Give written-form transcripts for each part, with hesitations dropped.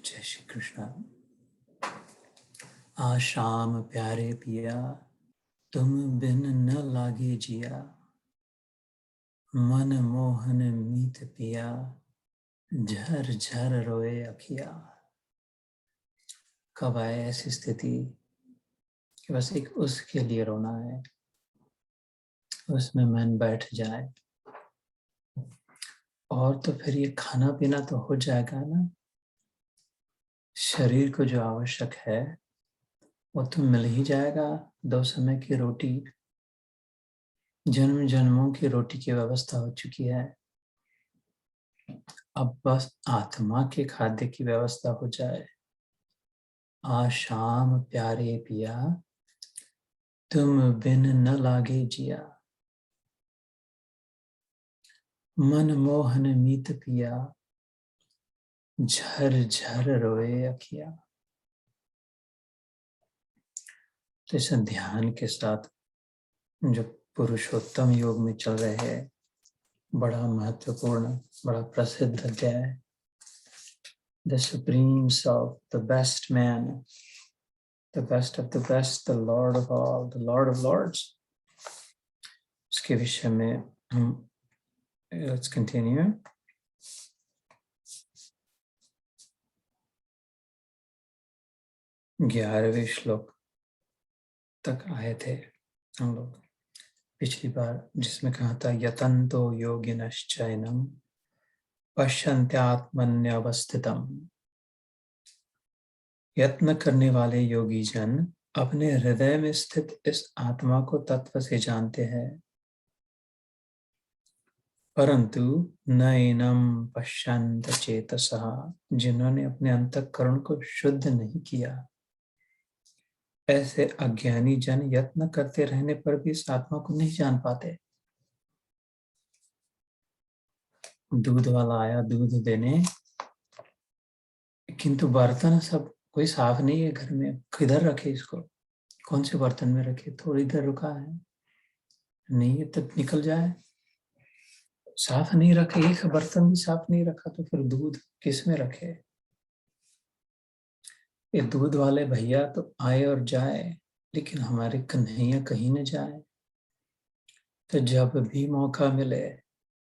जय श्री कृष्ण। आशाम प्यारे पिया, तुम बिन न लागे जिया। मन मोहन मीत पिया, झर झर रोए अखिया। कब आए ऐसी स्थिति कि बस एक उसके लिए रोना है, उसमें मन बैठ जाए और तो फिर ये खाना पीना तो हो जाएगा ना। शरीर को जो आवश्यक है वो तो मिल ही जाएगा। 2 समय की रोटी, जन्म जन्मों की रोटी की व्यवस्था हो चुकी है। अब बस आत्मा के खाद्य की व्यवस्था हो जाए। आशाम प्यारे पिया, तुम बिन न लागे जिया। मन मोहन मीत पिया, झर झर रोए अखिया। तो इस ध्यान के साथ जो पुरुषोत्तम योग में चल रहे हैं, बड़ा महत्वपूर्ण, बड़ा प्रसिद्ध अध्याय, the supreme self, the best man, the best of the best, the lord of all, the lord of lords, उसके विषय में हम let's continue. ग्यारहवें श्लोक तक आए थे हम लोग पिछली बार, जिसमें कहा था यतन्तो योगिनश्चैनम पश्यन्त्यात्मन्यवस्थितम्। यत्न करने वाले योगी जन अपने हृदय में स्थित इस आत्मा को तत्व से जानते हैं, परंतु नैनम पश्यन्त चेतसः, जिन्होंने अपने अंतःकरण को शुद्ध नहीं किया, ऐसे अज्ञानी जन यत्न करते रहने पर भी इस आत्मा को नहीं जान पाते। दूध वाला आया दूध देने, किंतु बर्तन सब कोई साफ नहीं है घर में, किधर रखे इसको, कौन से बर्तन में रखे, थोड़ी देर रुका है, नहीं है तब निकल जाए, साफ नहीं रखे, एक बर्तन भी साफ नहीं रखा तो फिर दूध किस में रखे। ये दूध वाले भैया तो आए और जाए, लेकिन हमारे कन्हैया कहीं न जाए। तो जब भी मौका मिले,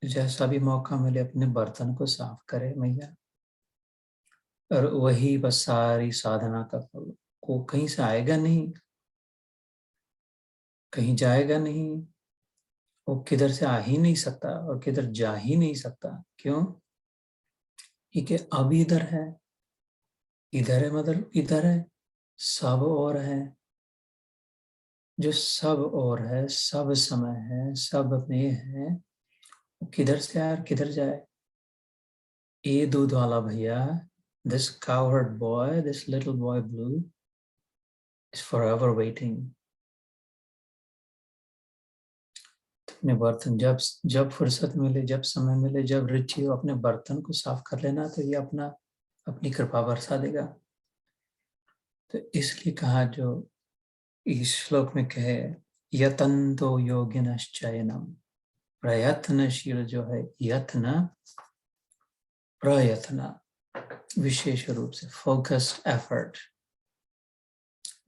जैसा भी मौका मिले, अपने बर्तन को साफ करे मैया, और वही बस सारी साधना का फल। को कहीं से आएगा नहीं, कहीं जाएगा नहीं, वो किधर से आ ही नहीं सकता और किधर जा ही नहीं सकता। क्यों? क्योंकि अब इधर है मतलब इधर है, सब और है। जो सब और है, सब समय है, सब में है, वो किधर से आए और किधर जाए। ये दूध वाला भैया, this cowherd boy, this little boy blue is forever waiting. अपने बर्तन जब जब फुर्सत मिले, जब समय मिले, जब रुचि हो, अपने बर्तन को साफ कर लेना, तो ये अपनी कृपा बरसा देगा। तो इसलिए कहा, जो इस श्लोक में कहे, यतन्तो योगिनश्चैनम, प्रयत्नशील जो है, यत्न प्रयत्न, विशेष रूप से focused effort,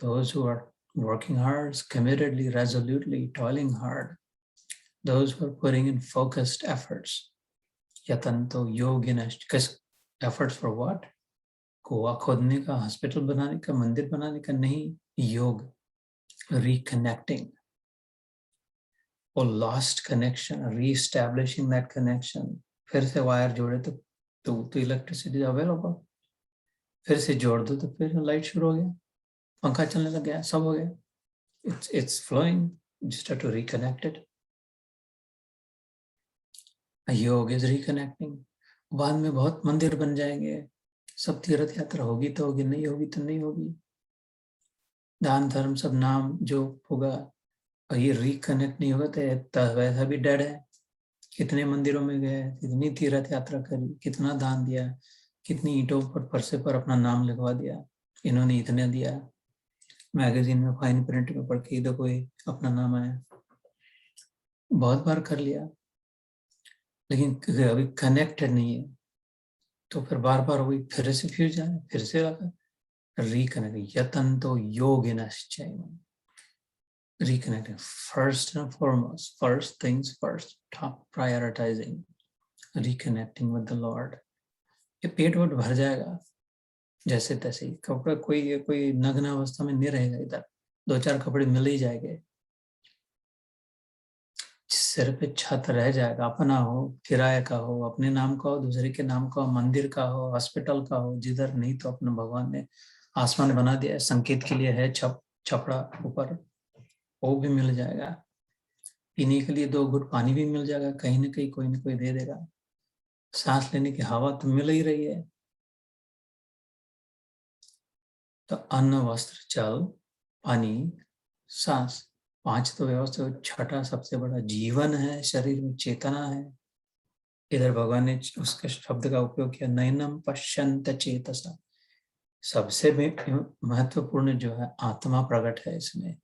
those who are working hard, committedly, resolutely, toiling hard, those who are putting in focused efforts. यतन्तो योगिनश्च, efforts for what? कुआं खोदने का, हॉस्पिटल बनाने का, मंदिर बनाने का नहीं, योग, reconnecting, or lost connection, re-establishing that connection. फिर से वायर जोड़े तो इलेक्ट्रिसिटी अवेलेबल, फिर से जोड़ दो तो फिर लाइट शुरू हो गया, पंखा चलने लग गया, सब हो गया, it's flowing, just have to reconnect it. योग इज रिकनेक्टिंग। बाद में बहुत मंदिर बन जाएंगे, सब तीर्थ यात्रा होगी तो होगी, नहीं होगी तो नहीं होगी, दान धर्म सब नाम जो होगा, और ये रिकनेक्ट नहीं होगा तो वैसा भी डेड है। कितने मंदिरों में गए, कितनी तीर्थ यात्रा करी, कितना दान दिया, कितनी ईंटों पर फरसे पर अपना नाम लिखवा दिया, इन्होंने इतने दिया, मैगजीन में फाइन प्रिंट में पढ़ के तो कोई अपना नाम आया, बहुत बार कर लिया, लेकिन अभी कनेक्टेड नहीं है। तो फिर बार बार वही फिर से फ्यूज जाए, फिर से लगा reconnect, यतन्तो योगिनश्चैव, reconnecting first and foremost, first things first, top prioritizing, reconnecting with the Lord. ये पेट वोट भर जाएगा जैसे तैसे ही, कपड़ा कोई नग्न अवस्था में नहीं रहेगा, इधर दो चार कपड़े मिल ही जाएंगे, सिर पे छत रह जाएगा, अपना हो, किराए का हो, अपने नाम का हो, दूसरे के नाम का हो, मंदिर का हो, हॉस्पिटल का हो, जिधर नहीं तो अपने भगवान ने आसमान बना दिया है, संकेत के लिए है छपड़ा ऊपर, वो भी मिल जाएगा, पीने के लिए 2 घुट पानी भी मिल जाएगा, कहीं ना कहीं कोई ना कोई दे देगा, सांस लेने की हवा तो मिल ही रही है। तो अन्न, वस्त्र, जल, पानी, सांस, 5 तो व्यवस्था, छठा सबसे बड़ा जीवन है, शरीर में चेतना है। इधर भगवान ने उसके शब्द का उपयोग किया, नैनम पश्यन्त चेतसा, सबसे महत्वपूर्ण जो है आत्मा प्रकट है इसमें,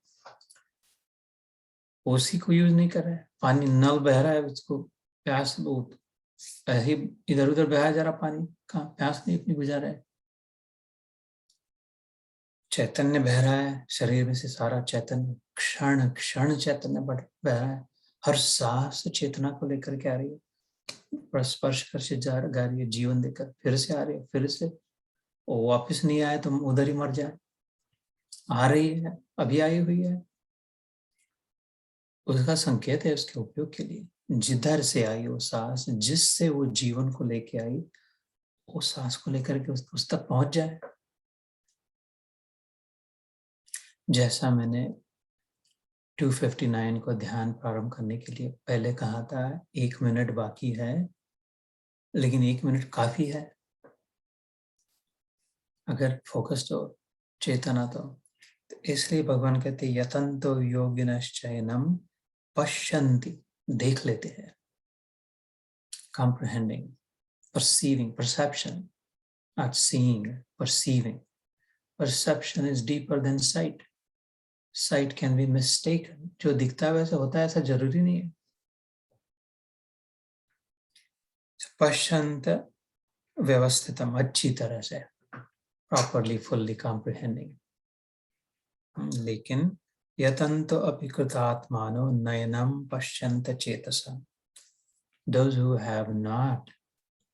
उसी को यूज नहीं कर रहा है। पानी नल बह रहा है, उसको प्यास बहुत ही इधर उधर बहाया जा रहा, पानी कहाँ, प्यास नहीं अपनी बुझा रहा है। चैतन्य बह रहा है शरीर में से, सारा चैतन्य क्षण क्षण चैतन्य बह रहा है, हर सांस चेतना को लेकर के आ रही है, स्पर्श कर से जा रही है, जीवन देकर फिर से आ रही है, फिर से वो वापस नहीं आए तो उधर ही मर जाए, आ रही है, अभी आई हुई है, उसका संकेत है उसके उपयोग के लिए। जिधर से आई वो सांस, जिससे वो जीवन को लेके आई, वो सांस को लेकर के उस तक पहुंच जाए। जैसा मैंने 259 को ध्यान प्रारंभ करने के लिए पहले कहा था, 1 मिनट बाकी है, लेकिन 1 मिनट काफी है अगर फोकस्ड हो, चेतना तो इसलिए भगवान कहते यतन्तो योगिनश्चैनम पश्यन्ति, देख लेते हैं, comprehending, perceiving, perception, not seeing, perceiving. Perception is deeper than sight. Sight can be mistaken. जो दिखता है वैसे होता है, ऐसा जरूरी नहीं है। पश्यन्त व्यवस्थितम, अच्छी तरह से, properly, fully comprehending. लेकिन यतन्तो अपि कृतात्मानो नयनम पश्यन्त चेतसा, those who have not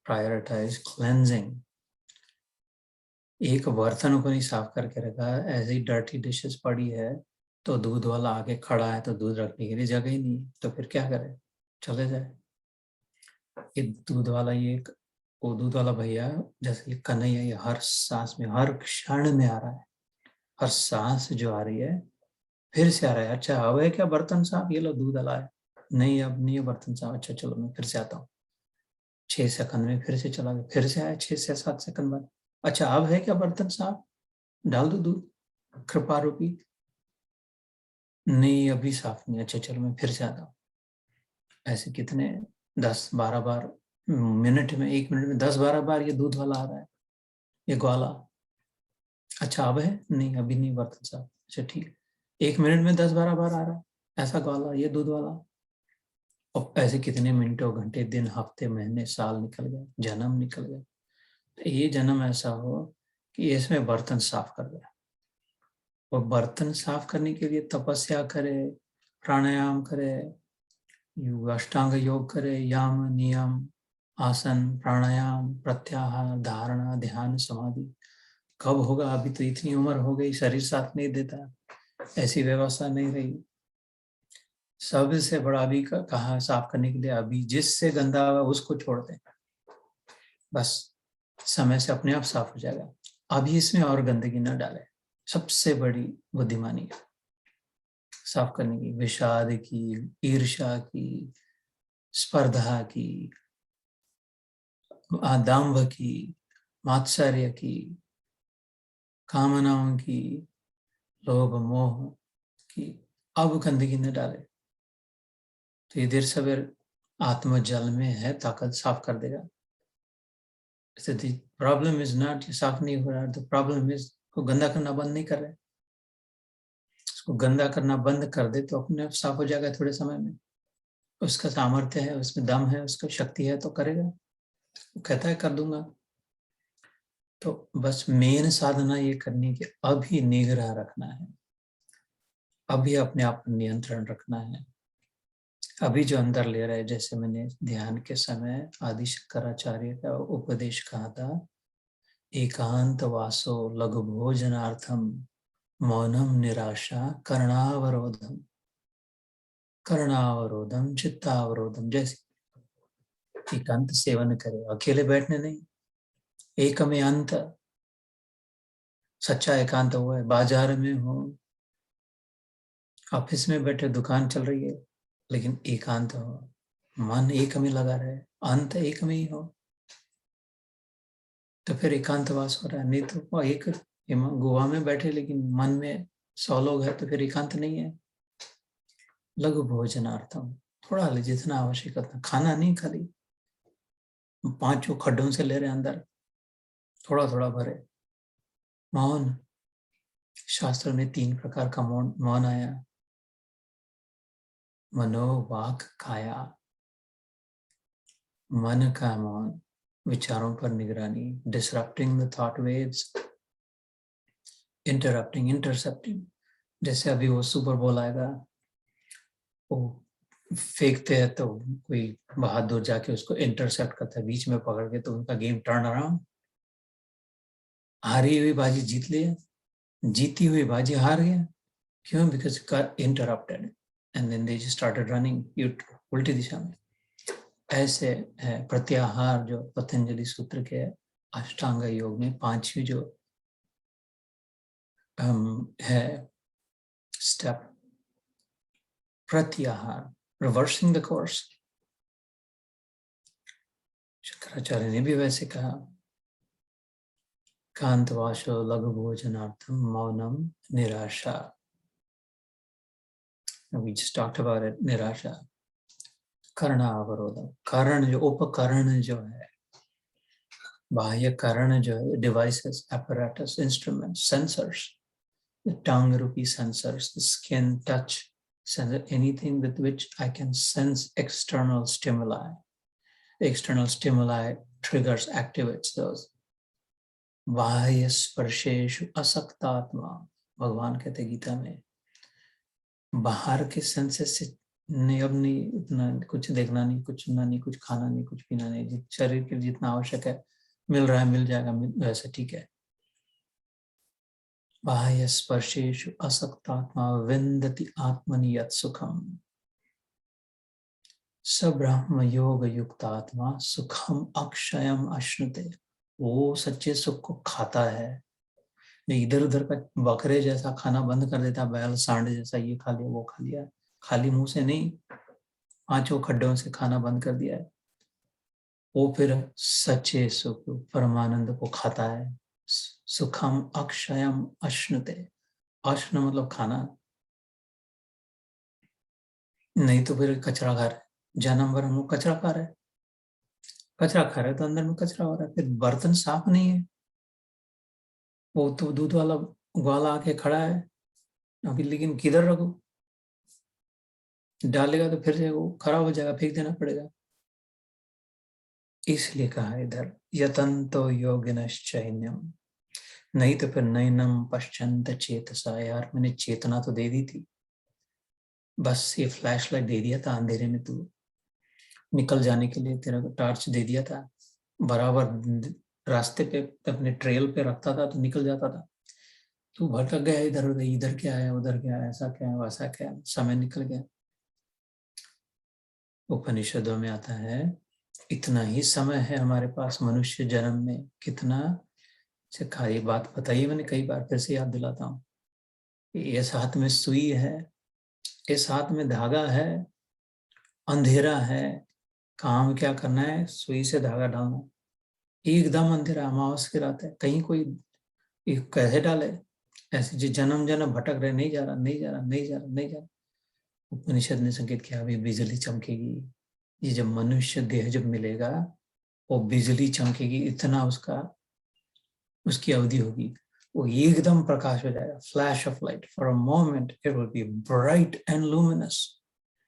prioritized cleansing, एक बर्तन को नहीं साफ करके रखा, ऐसी डर्टी डिशेस पड़ी है, तो दूध वाला आगे खड़ा है तो दूध रखने के लिए जगह ही नहीं, तो फिर क्या करे, चले जाए। ये दूध वाला, वो दूध वाला भैया, जैसे ये कन्हैया, ये हर सांस में, हर क्षण में आ रहा है, हर सांस जो आ रही है फिर से आ रहा है। अच्छा अब है क्या बर्तन साफ, ये लो दूध वाला है, नहीं अब नहीं है बर्तन साफ, अच्छा चलो मैं फिर से आता हूँ, 6 सेकंड में फिर से चला गया, फिर से आया 6 से 7 सेकंड बाद, अच्छा अब है क्या बर्तन साफ, डाल दो दूध, कृपा रूपी, नहीं अभी साफ नहीं, अच्छा चलो मैं फिर से आता हूँ। ऐसे कितने 10-12 बार मिनट में, 1 मिनट में 10-12 बार ये दूध वाला आ रहा है, ये ग्वाला, अच्छा अब है, नहीं अभी नहीं बर्तन साफ, अच्छा ठीक, 1 मिनट में 10-12 बार आ रहा है ऐसा ग्वाला, ये दूध वाला। और ऐसे कितने मिनटों, घंटे, दिन, हफ्ते, महीने, साल निकल गए, जन्म निकल गए। तो ये जन्म ऐसा हो कि इसमें बर्तन साफ कर गया, और बर्तन साफ करने के लिए तपस्या करे, प्राणायाम करे, अष्टांग योग करे, याम नियम, आसन, प्राणायाम, प्रत्याहार, धारणा, ध्यान, समाधि, कब होगा, अभी तो इतनी उम्र हो गई, शरीर साथ नहीं देता, ऐसी व्यवस्था नहीं रही। सबसे बड़ा अभी कहा साफ करने के लिए, अभी जिससे गंदा हुआ उसको छोड़ दें, बस समय से अपने आप साफ हो जाएगा, अभी इसमें और गंदगी न डाले, सबसे बड़ी बुद्धिमानी साफ करने की, विषाद की, ईर्ष्या की, स्पर्धा की, दाम्भ की, मात्सर्य की, कामनाओं की, लोभ मोह की, अब गंदगी न डाले, तो ये देर सवेर आत्मजल में है, ताकत साफ कर देगा। प्रॉब्लम इज नॉट साफ नहीं हो रहा, द प्रॉब्लम इज को गंदा करना बंद नहीं कर रहे, उसको गंदा करना बंद कर दे तो अपने आप साफ हो जाएगा थोड़े समय में, उसका सामर्थ्य है, उसमें दम है, उसका शक्ति है तो करेगा, वो कहता है कर दूंगा, तो बस मेन साधना ये करनी कि अभी निग्रह रखना है, अभी अपने आप पर नियंत्रण रखना है, अभी जो अंदर ले रहे हैं। जैसे मैंने ध्यान के समय आदि शंकराचार्य का उपदेश कहा था, एकांत वासो लघु भोजनार्थम मौनम निराशा कर्णावरोधम, कर्णावरोधम चित्तावरोधम। जैसे एकांत सेवन करे, अकेले बैठने नहीं, एक में अंत। सच्चा एकांत हुआ है, बाजार में हो, ऑफिस में बैठे, दुकान चल रही है, लेकिन एकांत हो, मन एक में लगा रहे, अंत एक में ही हो, तो फिर एकांतवास हो रहा है। नहीं तो एक गोवा में बैठे लेकिन मन में 100 लोग हैं, तो फिर एकांत नहीं है। लघु भोजनार्थम, थोड़ा ले, जितना आवश्यक है, खाना नहीं, खाली 5 खड्डों से ले रहे अंदर, थोड़ा थोड़ा भरे। मौन, शास्त्र में 3 प्रकार का मौन आया, मनो वाक काया। मन का मौन, विचारों पर निगरानी, disrupting the thought waves, interrupting, intercepting. जैसे अभी वो सुपर बोल आएगा, वो फेंकते हैं तो कोई बहादुर जाके उसको इंटरसेप्ट करता है, बीच में पकड़ के, तो उनका गेम टर्न अराउंड। हारी हुई बाजी जीत लिया, जीती हुई बाजी हार गया। क्यों? Because got interrupted and then they just started running उल्टी दिशा में। ऐसे है प्रत्याहार, जो पतंजलि सूत्र के अष्टांग योग में 5वीं जो है स्टेप, प्रत्याहार, रिवर्सिंग द कोर्स। शंकराचार्य ने भी वैसे कहा, कांतवाशो लघु भोजनार्थम मौनम निराशा। We just talked about it, निराशा। कर्णावरोधम, कर्ण जो उपकरण जो है, बाह्य करण जो है, devices, apparatus, instruments, sensors, the tongue रूपी sensors, the skin, touch sensor, anything with which I can sense external stimuli. External stimuli triggers, activates those. बाह्य स्पर्शेषु असक्तात्मा, भगवान कहते गीता में, बाहर के सेंसेस से नहीं, अब नहीं, इतना कुछ देखना नहीं, कुछ सुनना नहीं, कुछ खाना नहीं, कुछ पीना नहीं, शरीर के जितना आवश्यक है मिल रहा है, मिल जाएगा, वैसे ठीक है। बाह्य स्पर्शेषु असक्तात्मा विन्दति आत्मनि यत् सुखम, स ब्रह्म योग युक्तात्मा सुखम अक्षयम अश्नुते। वो सच्चे सुख को खाता है, इधर उधर का बकरे जैसा खाना बंद कर देता, बैल सांड जैसा, ये खा लिया वो खा लिया, खाली मुंह से नहीं, 5 खड्डों से खाना बंद कर दिया है। वो फिर सच्चे सुख परमानंद को खाता है। सुखम अक्षयम अश्नुते, अश्न मतलब खाना, नहीं तो फिर कचरा खा रहे, जन्म भर हम कचरा खा रहे, कचरा खा रहे तो अंदर में कचरा हो रहा है, फिर बर्तन साफ नहीं है। वो तो दूध वाला ग्वाला आके खड़ा है अभी, लेकिन किधर रखो, डालेगा तो फिर से वो खराब हो जाएगा, फेंक देना पड़ेगा। इसलिए कहा इधर यतंतो योगिनश्चैन्यम, नहीं तो फिर नैनम पश्चंत चेतसा। यार मैंने चेतना तो दे दी थी, बस ये फ्लैश लाइट दे दिया था अंधेरे में, तू निकल जाने के लिए तेरा टार्च दे दिया था, बराबर रास्ते पे अपने ट्रेल पे रखता था तो निकल जाता था। तू भटक गया इधर उधर, इधर क्या है उधर क्या है, ऐसा क्या है वैसा क्या है, समय निकल गया। उपनिषदों में आता है, इतना ही समय है हमारे पास मनुष्य जन्म में, कितना से खाली बात बताइए मैंने कई बार, फिर से याद दिलाता हूँ। इस हाथ में सुई है, इस हाथ में धागा है, अंधेरा है, काम क्या करना है, सुई से धागा डालना, एकदम अंधेरा, अमावस की रात है, कहीं कोई कैसे डाले, ऐसे जो जन्म जन्म भटक रहे, नहीं जा रहा नहीं जा रहा नहीं जा रहा नहीं जा रहा। उपनिषद ने संकेत किया, अभी बिजली चमकेगी, ये जब मनुष्य देह जब मिलेगा वो बिजली चमकेगी, इतना उसका उसकी अवधि होगी, वो एकदम प्रकाश हो जाएगा, flash of light, for a moment it will be bright and luminous,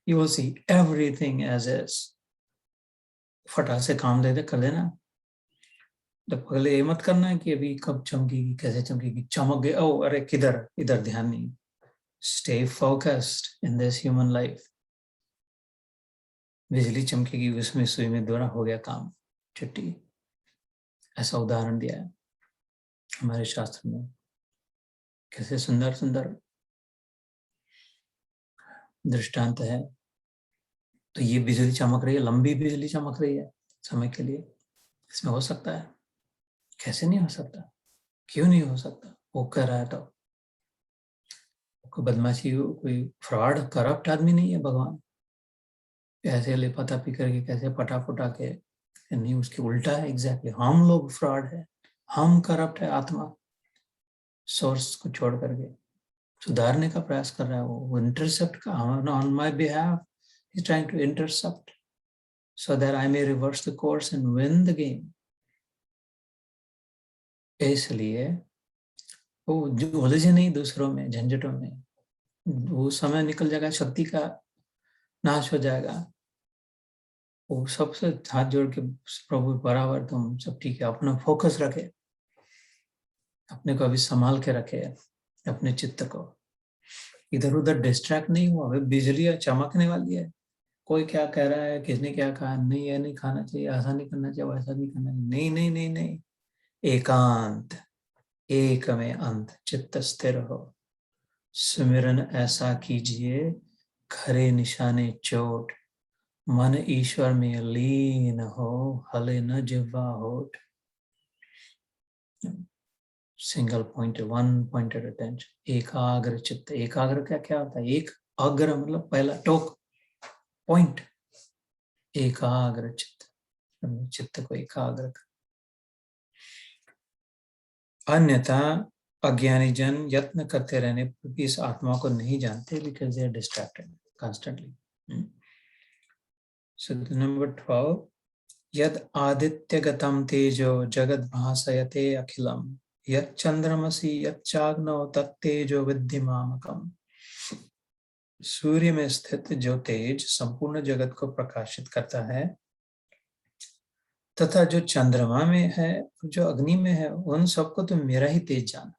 you will see everything as is. फटाक से काम दे दे कर देना, तो पहले ये मत करना है कि अभी कब चमकेगी, कैसे चमकेगी, चमक गई, ओ अरे किधर, इधर ध्यान नहीं। Stay focused in this human life. बिजली चमकेगी, उसमें सुई में दोरा हो गया काम, छुट्टी। ऐसा उदाहरण दिया है हमारे शास्त्र में। कैसे सुंदर सुंदर दृष्टांत है। तो ये बिजली चमक रही है, लंबी बिजली चमक रही है समय के लिए, इसमें हो सकता है? कैसे नहीं हो सकता? क्यों नहीं हो सकता? वो कर रहा है तो कोई बदमाशी, कोई फ्रॉड करप्ट आदमी नहीं है भगवान। कैसे लिपाता पी करके, कैसे पटा पुटा के, नहीं, उसके उल्टा है एग्जैक्टली। हम लोग फ्रॉड है, हम करप्ट है, आत्मा सोर्स को छोड़ करके सुधारने का प्रयास कर रहा है। वो इंटरसेप्ट का, on my behalf he is trying to intercept so that I may reverse the course and win the game. इसलिए वो जो उलझे नहीं दूसरों में, झंझटों में, वो समय निकल जाएगा, शक्ति का नाश हो जाएगा। वो सबसे हाथ जोड़ के प्रभु बराबर तुम सब ठीक है, अपना फोकस रखे, अपने को अभी संभाल के रखे, अपने चित्त को इधर उधर डिस्ट्रैक्ट नहीं हुआ। अभी बिजली चमकने वाली है, कोई क्या कह रहा है, किसने क्या कहा, नहीं ये नहीं खाना चाहिए, ऐसा नहीं करना चाहिए, वैसा नहीं करना चाहिए, नहीं नहीं नहीं नहीं। एकांत, एक में अंत, चित्त स्थिर हो, सुमिरन ऐसा कीजिए, खरे निशाने चोट, मन ईश्वर में लीन हो, हले न जिह्वा होठ। Single point, one pointed attention, एकाग्र चित्त। एकाग्र क्या क्या होता है? एक अग्र मतलब पहला टोक, पॉइंट, एकाग्र चित्त, चित्त को एकाग्र। अन्यथा अज्ञानी जन यत्न करते रहने पर भी इस आत्मा को नहीं जानते, because they are distracted constantly. So number 12, यद आदित्यगतम तेजो जगद भासयते अखिलम, यद चंद्रमसि यच्चाग्नौ तत्तेजो विद्धि मामकम। सूर्य में स्थित जो तेज संपूर्ण जगत को प्रकाशित करता है, तथा जो चंद्रमा में है, जो अग्नि में है, उन सबको तो मेरा ही तेज जाना।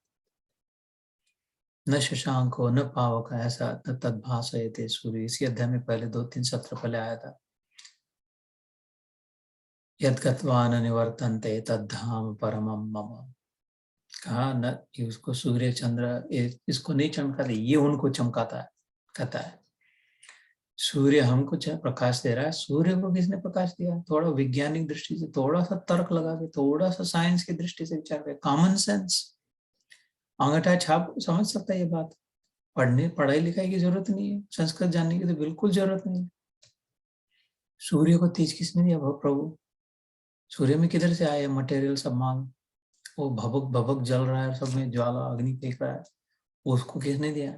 न शशांको न पावक ऐसा न तद्भासयते सूर्य। इसी अध्याय में पहले 2-3 सत्र पहले आया था। यद गत्वा न निवर्तन्ते तद्धाम परमम मम। कहा न कि उसको सूर्य चंद्र इसको नहीं चमकाते, ये उनको चमकाता है, कहता है। सूर्य हमको प्रकाश दे रहा है, सूर्य को किसने प्रकाश दिया? थोड़ा वैज्ञानिक दृष्टि से, थोड़ा सा तर्क लगा के, थोड़ा सा साइंस की दृष्टि से विचार करें, कॉमन सेंस, अंगूठा छाप समझ सकता है ये बात। पढ़ाई लिखाई की जरूरत नहीं है, संस्कृत जानने की तो बिल्कुल जरूरत नहीं है। सूर्य को तेज किसने दिया? प्रभु। सूर्य में किधर से आए मटेरियल सब माल? वो भबक भबक जल रहा है, सब में ज्वाला अग्नि फेंक रहा है, उसको किसने दिया?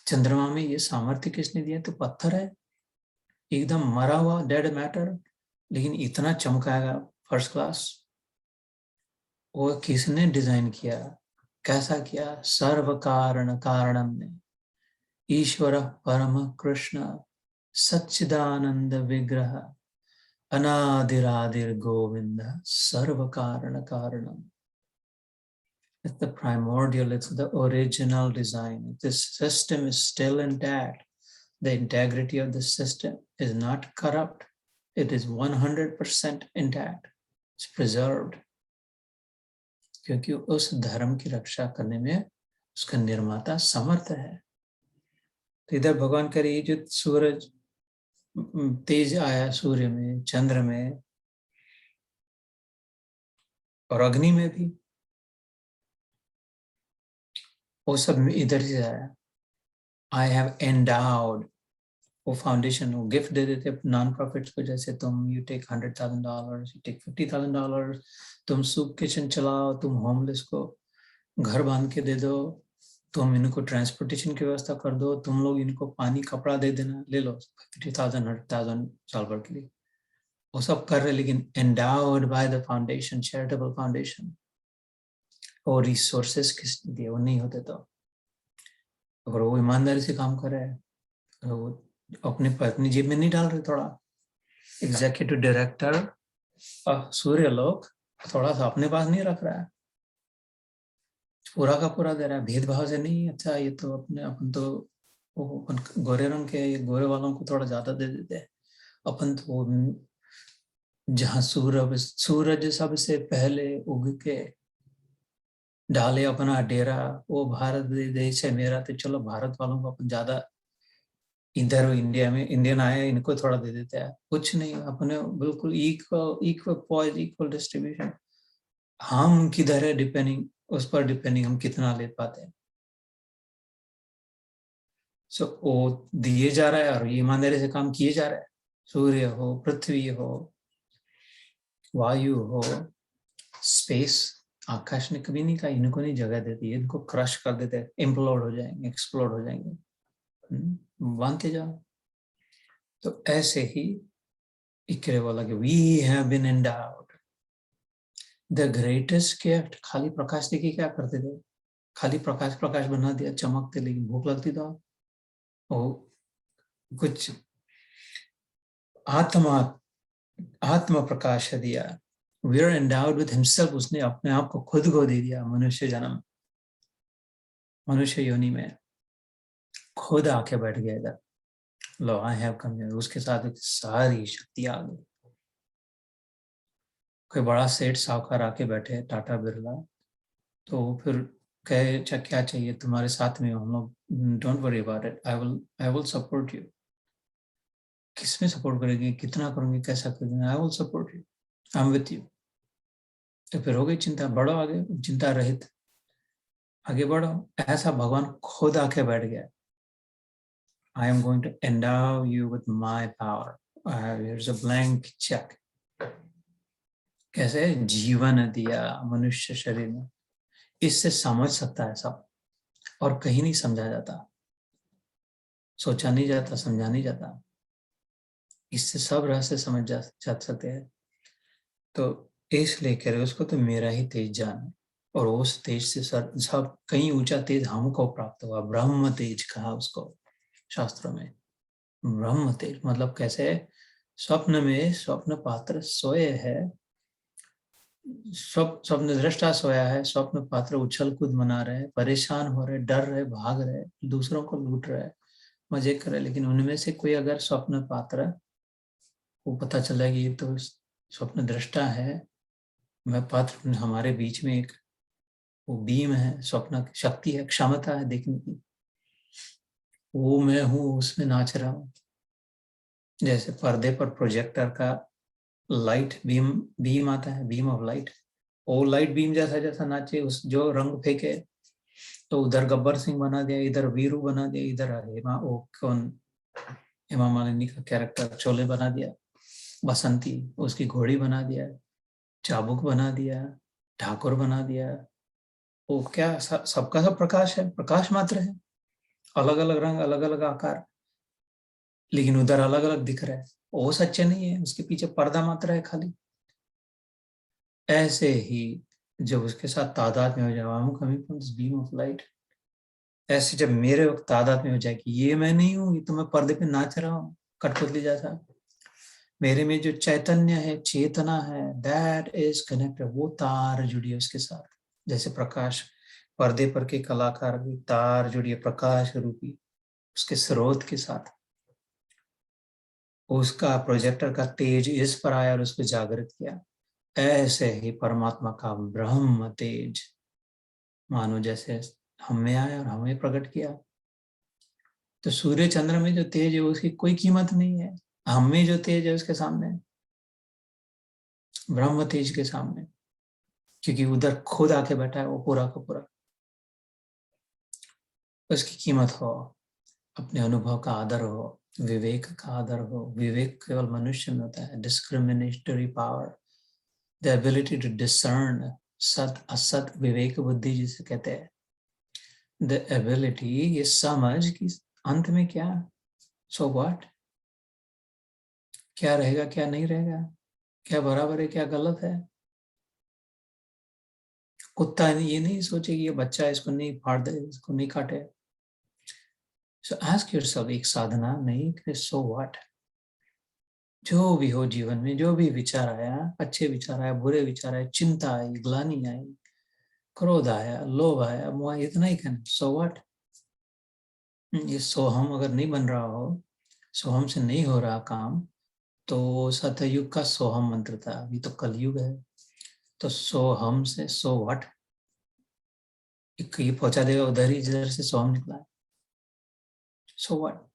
चंद्रमा में ये सामर्थ्य किसने दिया? तो पत्थर है, एकदम मरा हुआ डेड मैटर, लेकिन इतना चमकाएगा फर्स्ट क्लास। वो किसने डिजाइन किया? कैसा किया? सर्व कारण कारणम ने, ईश्वर परम कृष्ण सच्चिदानंद विग्रह अनादिरादिर गोविंद सर्व कारण कारणम। It's the primordial, it's the original design. This system is still intact. The integrity of the system is not corrupt. It is 100% intact. It's preserved. क्योंकि उस धर्म की रक्षा करने में उसका निर्माता समर्थ है। तो इधर भगवान कह रही है, जो सूरज तेज आया सूर्य में, चंद्र में और अग्नि में भी, वो सब इधर से आया। आई हैव एंडाउड, वो फाउंडेशन, वो गिफ्ट दे देते नॉन प्रॉफिट्स को। जैसे तुम यू टेक $100,000, यू टेक $50,000, तुम सूप किचन चलाओ, तुम होमलेस को घर बांध के दे दो, तुम इनको ट्रांसपोर्टेशन की व्यवस्था कर दो, तुम लोग इनको पानी कपड़ा दे देना, ले लो 50,000 100,000 साल भर के लिए। वो सब कर रहे, लेकिन endowed by the foundation, charitable foundation. और रिसोर्सेस किसने दिए? वो नहीं होते तो, अगर वो ईमानदारी से काम कर रहे हैं, वो अपने जेब में नहीं डाल रहे। थोड़ा एग्जीक्यूटिव डायरेक्टर सूर्य लोक थोड़ा सा अपने पास नहीं रख रहा है, पूरा का पूरा दे रहा है, भेदभाव से नहीं। अच्छा ये तो अपने अपन तो वो अपन गोरे रंग के, ये गोरे वालों को थोड़ा ज्यादा दे देते हैं। अपन तो जहाँ सूरज सबसे पहले उग के डाले अपना डेरा, वो भारत देश है मेरा, तो चलो भारत वालों को अपन ज्यादा इधर इंडिया में इंडियन आए इनको थोड़ा दे देते हैं। कुछ नहीं, अपने बिल्कुल equal equal poise equal distribution. हम किधर है डिपेंडिंग, उस पर डिपेंडिंग हम कितना ले पाते हैं। सो वो दिए जा रहा है और ईमानदारी से काम किए जा रहा है। सूर्य हो, पृथ्वी हो, वायु हो, स्पेस, आकाश ने कभी नहीं कहा इनको नहीं जगह देती, इनको क्रश कर देते हैं, इम्प्लोड हो जाएंगे, एक्सप्लोड हो जाएंगे। मानते जाओ। तो ऐसे ही इकरे बोला कि we have been endowed the greatest gift. खाली प्रकाश देखिए क्या करते थे, खाली प्रकाश प्रकाश बना दिया, चमकते, लेकिन भूख लगती तो ओ कुछ आत्मा आत्म प्रकाश दिया। We are endowed with himself, उसने अपने आप को खुद को दे दिया। मनुष्य जन्म, मनुष्य योनि में खुद आके बैठ गया इधर। लो आई हैव कम हियर, उसके साथ एक सारी शक्ति आ गई। कोई बड़ा सेठ साहूकार आके बैठे, टाटा बिरला, तो फिर कहे अच्छा क्या चाहिए, तुम्हारे साथ में हम लोग, don't worry about it, I will support you. किसमें सपोर्ट करेंगे, कितना करेंगे, कैसा करेंगे, I will support you, I am with you. तो फिर हो गई चिंता, बढ़ो आगे, चिंता रहित आगे बढ़ो। ऐसा भगवान खुद आके बैठ गया। I am going to endow you with my power, here's a blank cheque. कैसे जीवन दिया मनुष्य शरीर में, इससे समझ सकता है सब, और कहीं नहीं समझा जाता, सोचा नहीं जाता, समझा नहीं जाता। इससे सब रहस्य समझ जा सकते हैं। तो इसलिए कह रहे उसको तो मेरा ही तेज जान, और उस तेज से सब कहीं ऊंचा तेज हमको प्राप्त हुआ। ब्रह्म तेज कहा उसको शास्त्रों में। ब्रह्म तेज मतलब कैसे, स्वप्न में स्वप्न पात्र सोए है, स्वप्न दृष्टा सोया है, स्वप्न पात्र उछल कूद मना रहे, परेशान हो रहे, डर रहे, भाग रहे, दूसरों को लूट रहे, मजे कर रहे। लेकिन उनमें से कोई अगर स्वप्न पात्र को पता चला कि ये तो स्वप्न दृष्टा है, मैं पात्र, हमारे बीच में एक वो बीम है, स्वप्न शक्ति है, क्षमता है देखने की, वो मैं हूँ, उसमें नाच रहा हूँ। जैसे पर्दे पर प्रोजेक्टर का लाइट बीम बीम आता है, बीम ऑफ लाइट, वो लाइट बीम जैसा जैसा नाचे, उस जो रंग फेंके, तो उधर गब्बर सिंह बना दिया, इधर वीरू बना दिया, इधर हेमा वो कौन, हेमा मालिनी का कैरेक्टर चोले बना दिया, बसंती उसकी घोड़ी बना दिया, चाबुक बना दिया, ठाकुर बना दिया। वो क्या सबका सब प्रकाश है, प्रकाश मात्र है, अलग अलग रंग, अलग अलग आकार, लेकिन उधर अलग अलग दिख रहा है। वो सच्चे नहीं है, उसके पीछे पर्दा मात्र है खाली। ऐसे ही जब उसके साथ तादाद में हो जाए, हम coming from this beam of light, ऐसे जब मेरे वक्त तादाद में हो जाए कि ये मैं नहीं हूँ, ये तो मैं पर्दे पे नाच रहा हूँ कठपुतली जैसा, मेरे में जो चैतन्य है, चेतना है, दैट इज कनेक्टेड, वो तार जुड़ी है उसके साथ। जैसे प्रकाश, पर्दे पर के कलाकार की तार जुड़ी है प्रकाश रूपी उसके स्रोत के साथ, उसका प्रोजेक्टर का तेज इस पर आया और उसको जागृत किया। ऐसे ही परमात्मा का ब्रह्म तेज मानो जैसे हमें आया और हमें प्रकट किया। तो सूर्य चंद्र में जो तेज है उसकी कोई कीमत नहीं है, हमें जो तेज है उसके सामने, ब्रह्म तेज के सामने, क्योंकि उधर खुद आके बैठा है वो पूरा का पूरा। उसकी कीमत हो, अपने अनुभव का आदर हो, विवेक का आदर हो। विवेक केवल मनुष्य में होता है, discriminatory power, the ability to discern सत असत, विवेक बुद्धि जिसे कहते हैं। द एबिलिटी, ये समझ कि अंत में क्या, सो व्हाट, क्या रहेगा क्या नहीं रहेगा, क्या बराबर है क्या गलत है। कुत्ता ये नहीं सोचे कि ये बच्चा है, इसको नहीं फाड़ दे, इसको नहीं काटे। सो आस्क योरसेल्फ, एक साधना नहीं कि सो व्हाट, जो भी हो जीवन में, जो भी विचार आया, अच्छे विचार आया, बुरे विचार आए, चिंता आई, ग्लानि आई, क्रोध आया, लोभ आया, मोह आया, इतना ही कहना, सो व्हाट। ये सोहम अगर नहीं बन रहा हो, सोहम से नहीं हो रहा काम, तो सतयुग का सोहम मंत्र था, अभी तो कलयुग है। तो सोहम से सो व्हाट, ये पहुंचा देगा उधर ही जिधर से सोहम निकला है। सो व्हाट,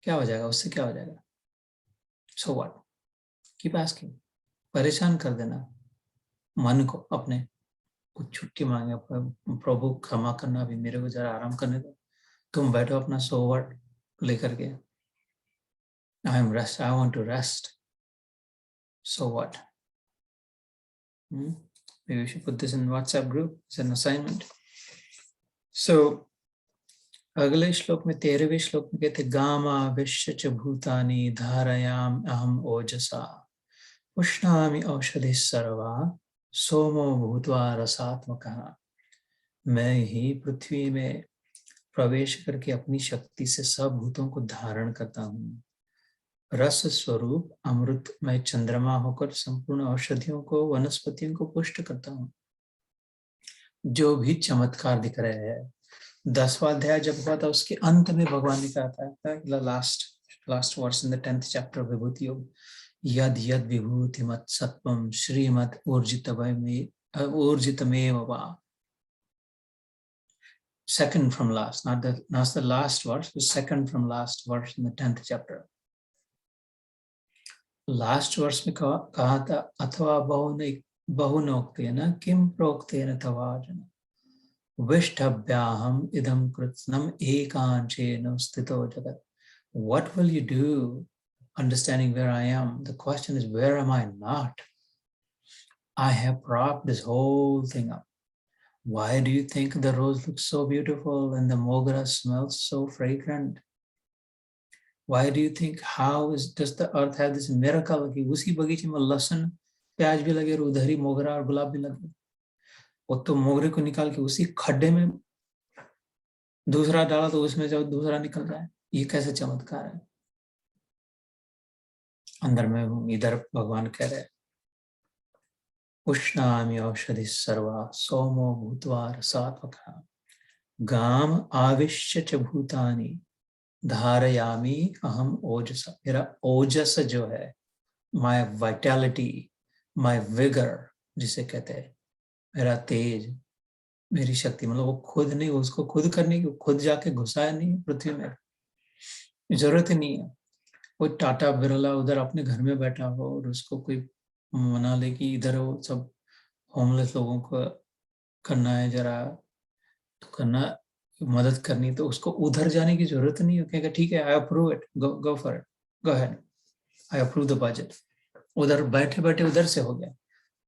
क्या हो जाएगा उससे, क्या हो जाएगा? So what, keep asking. परेशान कर देना मन को अपने, कुछ छुट्टी मांगे, प्रभु क्षमा करना, अभी मेरे को जरा आराम करने दो। तुम बैठो अपना सो व्हाट लेकर के, I am rest, I want to rest, so what. Maybe we should put this in WhatsApp group as an assignment. So अगले श्लोक में 13वें श्लोक में कहते गामा विश्य च भूतानि धारयाम अहम ओजसा उष्णामि औषधि सर्वा सोमो भूत्वा रसात्मकः। मैं ही पृथ्वी में प्रवेश करके अपनी शक्ति से सब भूतों को धारण करता हूँ। रस स्वरूप अमृत में चंद्रमा होकर संपूर्ण औषधियों को, वनस्पतियों को पुष्ट करता हूँ। जो भी चमत्कार दिख रहे हैं, 10वां अध्याय जब हुआ था उसके अंत में भगवान ने कहा था, last verse in the 10th chapter Vibhuti Yoga, यद यद विभूति मत सत्वम श्रीमद ऊर्जितमेव वा। Second from last, not the last verse, the second from last verse in the 10th chapter. Last verse में कहा था अथवा बहुनोक्तेन किम प्रोक्तेन तवार्जुन विष्टभ्याहम इदं कृत्स्नम एकांचेन स्थितो जगत। What will you do understanding where I am? The question is, where am I not? I have propped this whole thing up. Why do you think the rose looks so beautiful and the mogra smells so fragrant? Why do you think, does the earth have this miracle कि उसी बगीचे में लहसुन प्याज भी लगे और उधर ही मोगरा और गुलाब भी लगे? वो तो मोगरे को निकाल के उसी खड्डे में दूसरा डाला तो उसमें जब दूसरा निकल जाए, ये कैसे चमत्कार है? अंदर में हूँ, इधर भगवान कह रहे उष्णामि औषधि सर्वा सोमो भूत्वा रसात्मकः गाम आविश्य च भूतानि धारयामि अहम ओजसा। मेरा ओजस जो है, माय वाइटैलिटी, माय विगर जिसे कहते हैं, मेरा तेज, मेरी शक्ति, मतलब वो खुद नहीं, उसको खुद करने की, खुद जाके घुसाया नहीं पृथ्वी में, जरूरत ही नहीं है। कोई टाटा बिरला उधर अपने घर में बैठा हो और उसको कोई मना ले कि इधर वो सब होमलेस लोगों को करना है, जरा तो करना, मदद करनी, तो उसको उधर जाने की जरूरत नहीं है। कहेगा ठीक है, I approve it, go for it, go ahead, I approve the budget. उधर बैठे बैठे उधर से हो गया,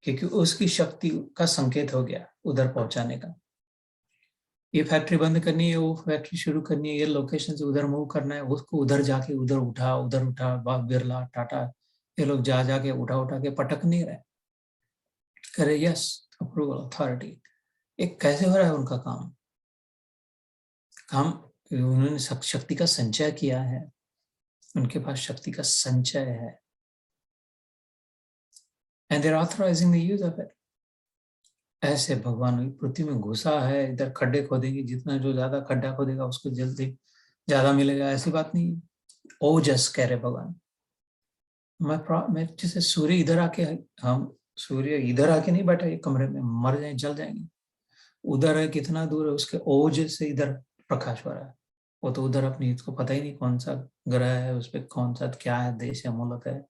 क्योंकि उसकी शक्ति का संकेत हो गया उधर पहुंचाने का। ये फैक्ट्री बंद करनी है, वो फैक्ट्री शुरू करनी है, ये लोकेशन से उधर मूव करना है, उसको उधर जाके उधर उठा, बिरला टाटा ये लोग जा जाके उठा के पटक नहीं रहे, करे यस अप्रूवल अथॉरिटी। एक कैसे हो रहा है उनका काम? उन्होंने शक्ति का संचय किया है, उनके पास शक्ति का संचय है, and they are authorising the use of it. ऐसे भगवान पृथ्वी में घुसा है, इधर खड्डे खोदेंगे, जितना जो ज्यादा खड्डा खोदेगा उसको जल्दी ज्यादा मिलेगा, ऐसी बात नहीं है। ओजस कह रहे भगवान। मैं जैसे सूर्य इधर आके, हम सूर्य इधर आके नहीं बैठा ये कमरे में, मर जाए जल जाएंगे। उधर है, कितना दूर है, उसके ओज से इधर प्रकाश हो रहा है। वो तो उधर अपनी, इसको पता ही नहीं कौन सा ग्रह है, उस पर कौन सा क्या है, देश है, मुल्क है।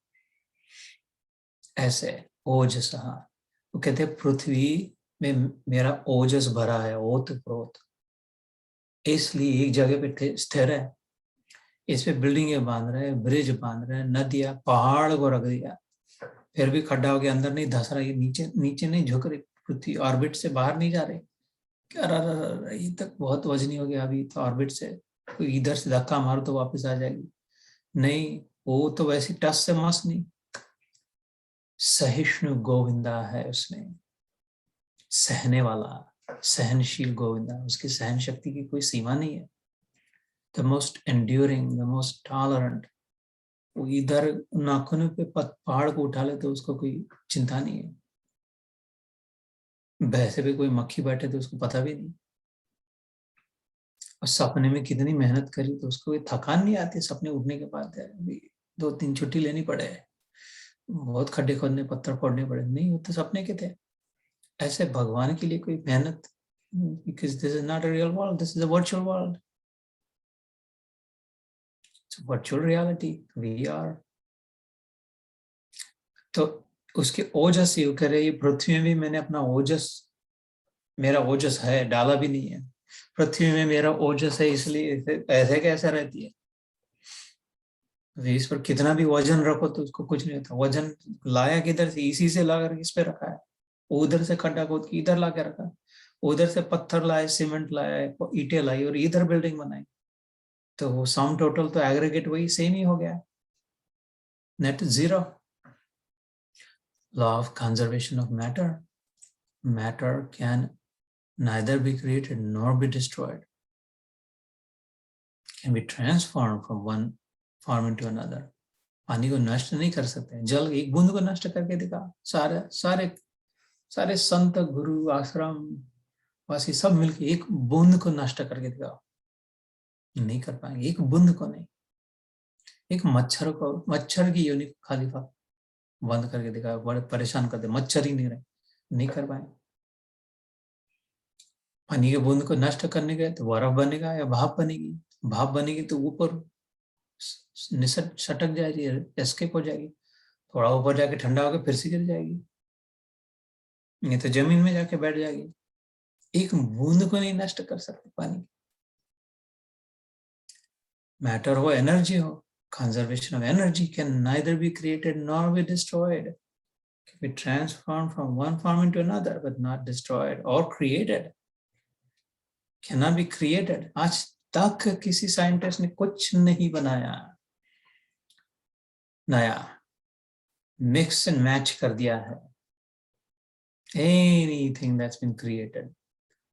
ऐसे ओजस, वो कहते हैं पृथ्वी में मेरा ओजस भरा है, ओत प्रोत, इसलिए एक जगह पे स्थिर है। इस पे बिल्डिंगें बांध रहे हैं, ब्रिज बांध रहे हैं, नदियां, पहाड़ को रख दिया, फिर भी खड्डा हो गया, अंदर नहीं धस रहा, ये नीचे नीचे नहीं झुक रही, पृथ्वी ऑर्बिट से बाहर नहीं जा रही। ये तक बहुत वजनी हो गया, अभी तो ऑर्बिट से कोई इधर से धक्का मारो तो वापस आ जाएगी, नहीं वो तो वैसे टस से मस नहीं। सहिष्णु गोविंदा है उसमें, सहने वाला, सहनशील गोविंदा, उसकी सहन शक्ति की कोई सीमा नहीं है। The most enduring, the most tolerant, वो इधर नाखूनों पे पहाड़ को उठा ले तो उसको कोई चिंता नहीं है, वैसे भी कोई मक्खी बैठे तो उसको पता भी नहीं। और सपने में कितनी मेहनत करी तो उसको कोई थकान नहीं आती सपने उठने के बाद, अभी 2-3 छुट्टी लेनी पड़े, बहुत खड्डे खोदने पत्थर फोड़ने पड़े, नहीं वो तो सपने के थे। ऐसे भगवान के लिए कोई मेहनत, because this is not a real world, this is a virtual world, it's a virtual reality, we are। तो उसके ओजस ये कह रहे, ये पृथ्वी में भी मैंने अपना ओजस, मेरा ओजस है, डाला भी नहीं है, पृथ्वी में मेरा ओजस है, इसलिए ऐसे कैसे रहती है। इस पर कितना भी वजन रखो तो उसको कुछ नहीं होता, वजन लाया किधर से, इसी से ला कर इस पे रखा है, उधर से खड्डा खोद के इधर ला के रखा, उधर से पत्थर लाए, सीमेंट लाया, ईंटें लाई और इधर बिल्डिंग बनाई, तो वो सम टोटल तो एग्रीगेट वही सेम ही हो गया, net zero. Law of conservation of matter, matter can neither be created nor be destroyed, can be transformed from one form into another। पानी को नष्ट नहीं कर सकते, जल एक बूंद को नष्ट करके दिखा, सारे सारे सारे संत गुरु आश्रम वासी सब मिलके एक बूंद को नष्ट करके दिखाओ, नहीं कर पाएंगे, एक बूंद को नहीं। एक मच्छर को, मच्छर की योनि खाली बंद करके दिखाओ, बड़े परेशान करते, मच्छर ही नहीं रहे, नहीं कर पाएंगे। पानी के बूंद को नष्ट करने गए तो बर्फ बनेगा या भाप बनेगी, भाप बनेगी तो ऊपर सटक जाएगी, एस्केप हो जाएगी, थोड़ा ऊपर जाके ठंडा होकर फिर से गिर जाएगी, नहीं तो जमीन में जाके बैठ जाएगी। एक बूंद को नहीं नष्ट कर सकते पानी। मैटर हो, एनर्जी हो, conservation of energy can neither be created nor be destroyed, can be transformed from one form into another but not destroyed or created, cannot be created। आज तक किसी साइंटिस्ट ने कुछ नहीं बनाया नया, मिक्स एंड मैच कर दिया है, anything that's been created,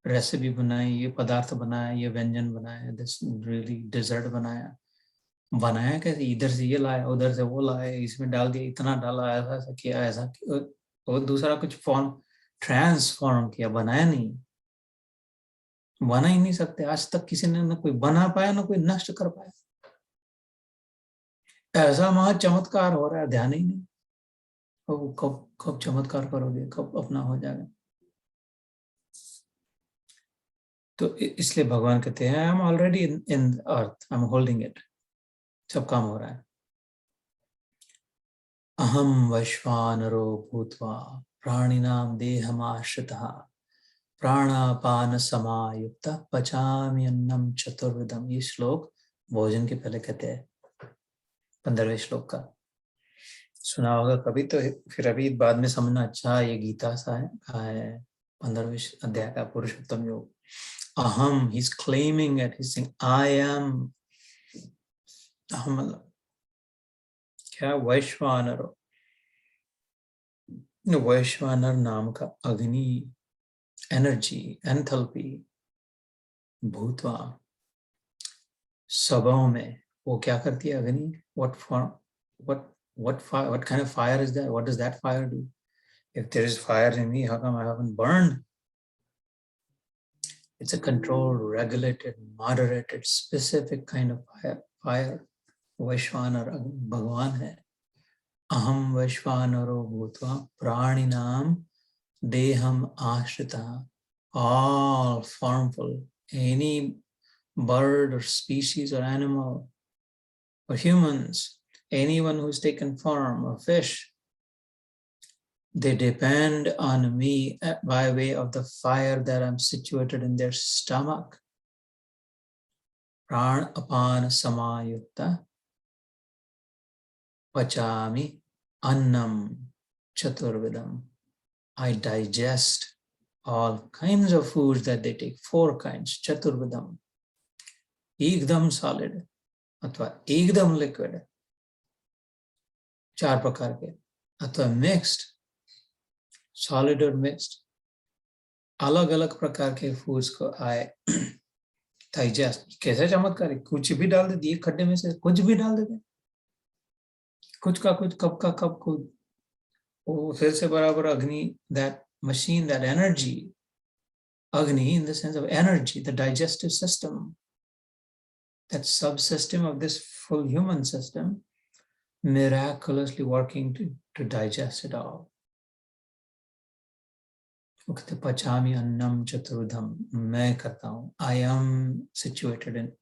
recipe बनाई, ये पदार्थ बनाया, ये व्यंजन बनाया, दिस रियली डेजर्ट बनाया, बनाया कैसे, इधर से ये लाया, उधर से वो लाया, इसमें डाल दिया, इतना डाला, ऐसा ऐसा किया, ऐसा किया, और दूसरा कुछ फॉर्म ट्रांसफॉर्म किया, बनाया नहीं, बना ही नहीं सकते। आज तक किसी ने ना कोई बना पाया ना कोई नष्ट कर पाया। ऐसा महा चमत्कार हो रहा है, ध्यान ही नहीं, कब कब चमत्कार करोगे, कब अपना हो जाएगा। तो इसलिए भगवान कहते हैं I am already in earth, I am holding it, सब काम हो रहा है। अहम वैश्वानरो भूत्वा प्राणिनाम देहमाश्रितः प्राणापान समायुक्त पचामि अन्नम चतुर्विधम। ये श्लोक भोजन के पहले कहते हैं, 15वें श्लोक का सुना होगा कभी, तो फिर अभी बाद में समझना, अच्छा ये गीता सा है 15वें अध्याय का पुरुषोत्तम योग। अहम, he is claiming it, he is saying I am, अहम मतलब क्या, वैश्वानर, वैश्वानर नाम का अग्नि, एनर्जी, एंथैल्पी, भूतवा, सबों में वो क्या करती है अग्नि, what form, what kind of fire is that, what does that fire do? If there is fire in me, how come I haven't burned? It's a controlled, regulated, moderated, specific kind of fire. वैश्वानर भगवान है। अहम वैश्वानरो भूत्वा प्राणिनाम देहम आश्रिता, all formful, any bird or species or animal or humans, anyone who's taken form or fish, they depend on me by way of the fire that I'm situated in their stomach. Pran apan samayukta pachami annam chaturvidam. I digest all kinds of foods that they take, 4 kinds, chaturvidam. एकदम solid अथवा एकदम liquid, 4 प्रकार के, अथवा mixed, solid और mixed, अलग अलग प्रकार के फूड्स को आए डाइजेस्ट। कैसे चमत्कारी, कुछ भी डाल देती, एक खड्डे में से कुछ भी डाल देते, कुछ का कुछ, कब का कब खुद, वो फिर से बराबर अग्नि, that machine, that energy, Agni in the sense of energy, the digestive system, that subsystem of this full human system, miraculously working to digest it all. Ukte pachami annam chaturudham, मैं करता हूँ. I am situated in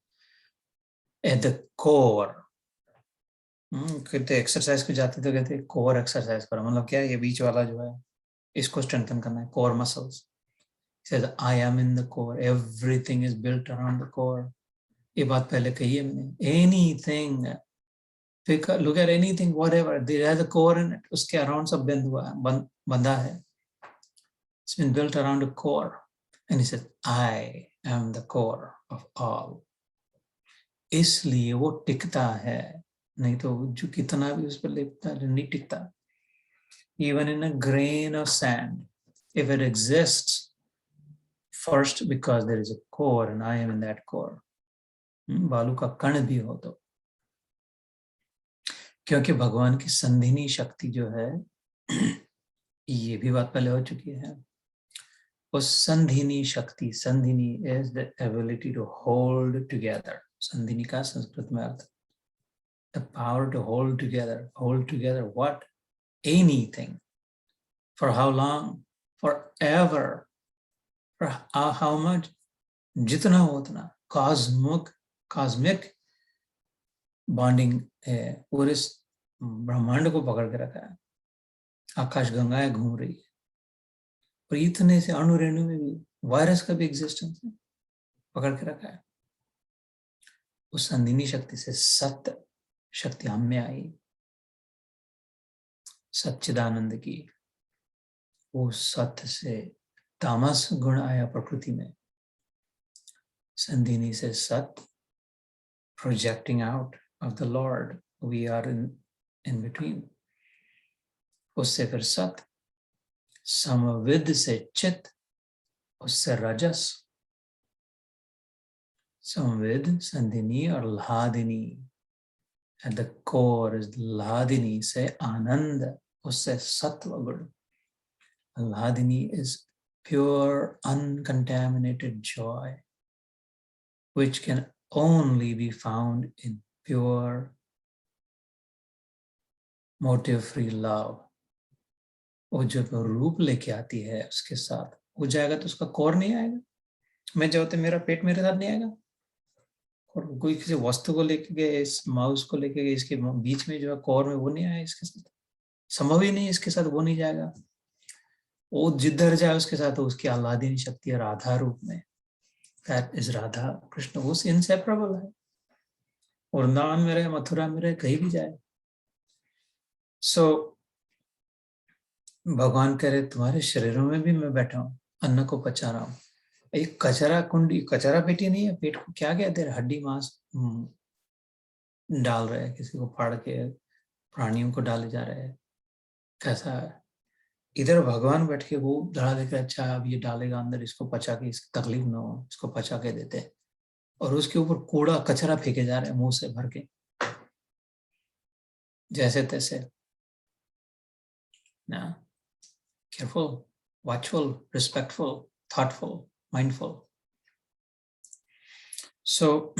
at the core. कहते exercise को जाते तो कहते core exercise करो, मतलब क्या है, ये बीच वाला जो है इसको स्ट्रेंथन करना है, core muscles. says I am in the core, everything is built around the core. ये बात पहले कही है मैंने. Anything, look at anything, whatever, there has a core in it, उसके अराउंड सब बंधा है. It's been built around a core. And he said, I am the core of all. इसलिए वो टिकता है, नहीं तो जो कितना भी उस पर लिखता है नहीं टिकता. Even in a grain of sand, if it exists, first because there is a core and I am in that core. बालू का कण भी हो तो, क्योंकि भगवान की संधिनी शक्ति जो है, ये भी बात पहले हो चुकी है, उस संधिनी शक्ति, संधिनी is the ability to hold together. संधिनी का संस्कृत में अर्थ, the power to hold together what? Anything. For how long? Forever. For how much? जितना हो उतना. Cosmic bonding है, पूरे ब्रह्मांड को पकड़ के रखा है. आकाश गंगाएं घूम रही है, और इतने से अणु रेणु में भी वायरस का भी एग्जिस्टेंस है, पकड़ के रखा है. उस संधिनी शक्ति से सत्य शक्ति हम में आई, सच्चिदानंद की. वो सत्य से तामस गुण आया प्रकृति में. संधिनी से सत्य, projecting out of the lord, we are in between. उससे फिर सत्य, समविद से चित्त, उससे रजस. समविद, संधिनी और Ladini. At the core is Ladini से आनंद, उससे सत्व गुण. Lahadini is pure, uncontaminated joy, which can only be found in pure, motive-free love. वो जब रूप लेके आती है उसके साथ हो जाएगा तो उसका कोर नहीं आएगा. मैं जो होते मेरा पेट मेरे साथ नहीं आएगा, और कोई किसी वस्तु को लेके गए, इस माउस को लेके गए, इसके बीच में जो है कोर में वो नहीं आया इसके साथ, संभव ही नहीं, इसके साथ वो नहीं जाएगा. वो जिधर जाए उसके साथ उसकी आह्लादिनी शक्ति है राधा रूप में. That is राधा कृष्ण, वो inseparable है. वृंदावन में रहे, मथुरा में रहे, कहीं भी जाए. So भगवान कह रहे तुम्हारे शरीरों में भी मैं बैठा हूँ, अन्न को पचा रहा हूँ. एक कचरा कुंडी, कचरा पेटी नहीं है, पेट को क्या कहते हैं, हड्डी मांस डाल रहे हैं, किसी को फाड़ के प्राणियों को डाले जा रहे हैं. कैसा है? इधर भगवान बैठ के वो धड़ा देकर, अच्छा अब ये डालेगा अंदर, इसको पचा के, इसकी तकलीफ ना हो, इसको पचा के देते हैं. और उसके ऊपर कूड़ा कचरा फेंके जा रहे हैं मुंह से भर के, जैसे तैसे. ना, careful, watchful, respectful, thoughtful, mindful. So,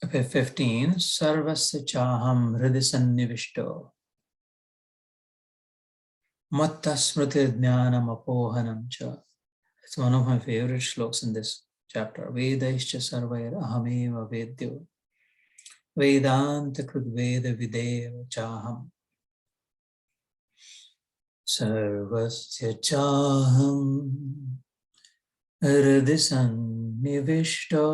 15, sarvasya chaham hridhi sannivishto matta smriti jnanam apohanam cha. It's one of my favorite shlokas in this chapter. Vedaischa sarvair ahameva vedyo vedanta krut veda videv chaham sarvasya chaham hridhi sannivishto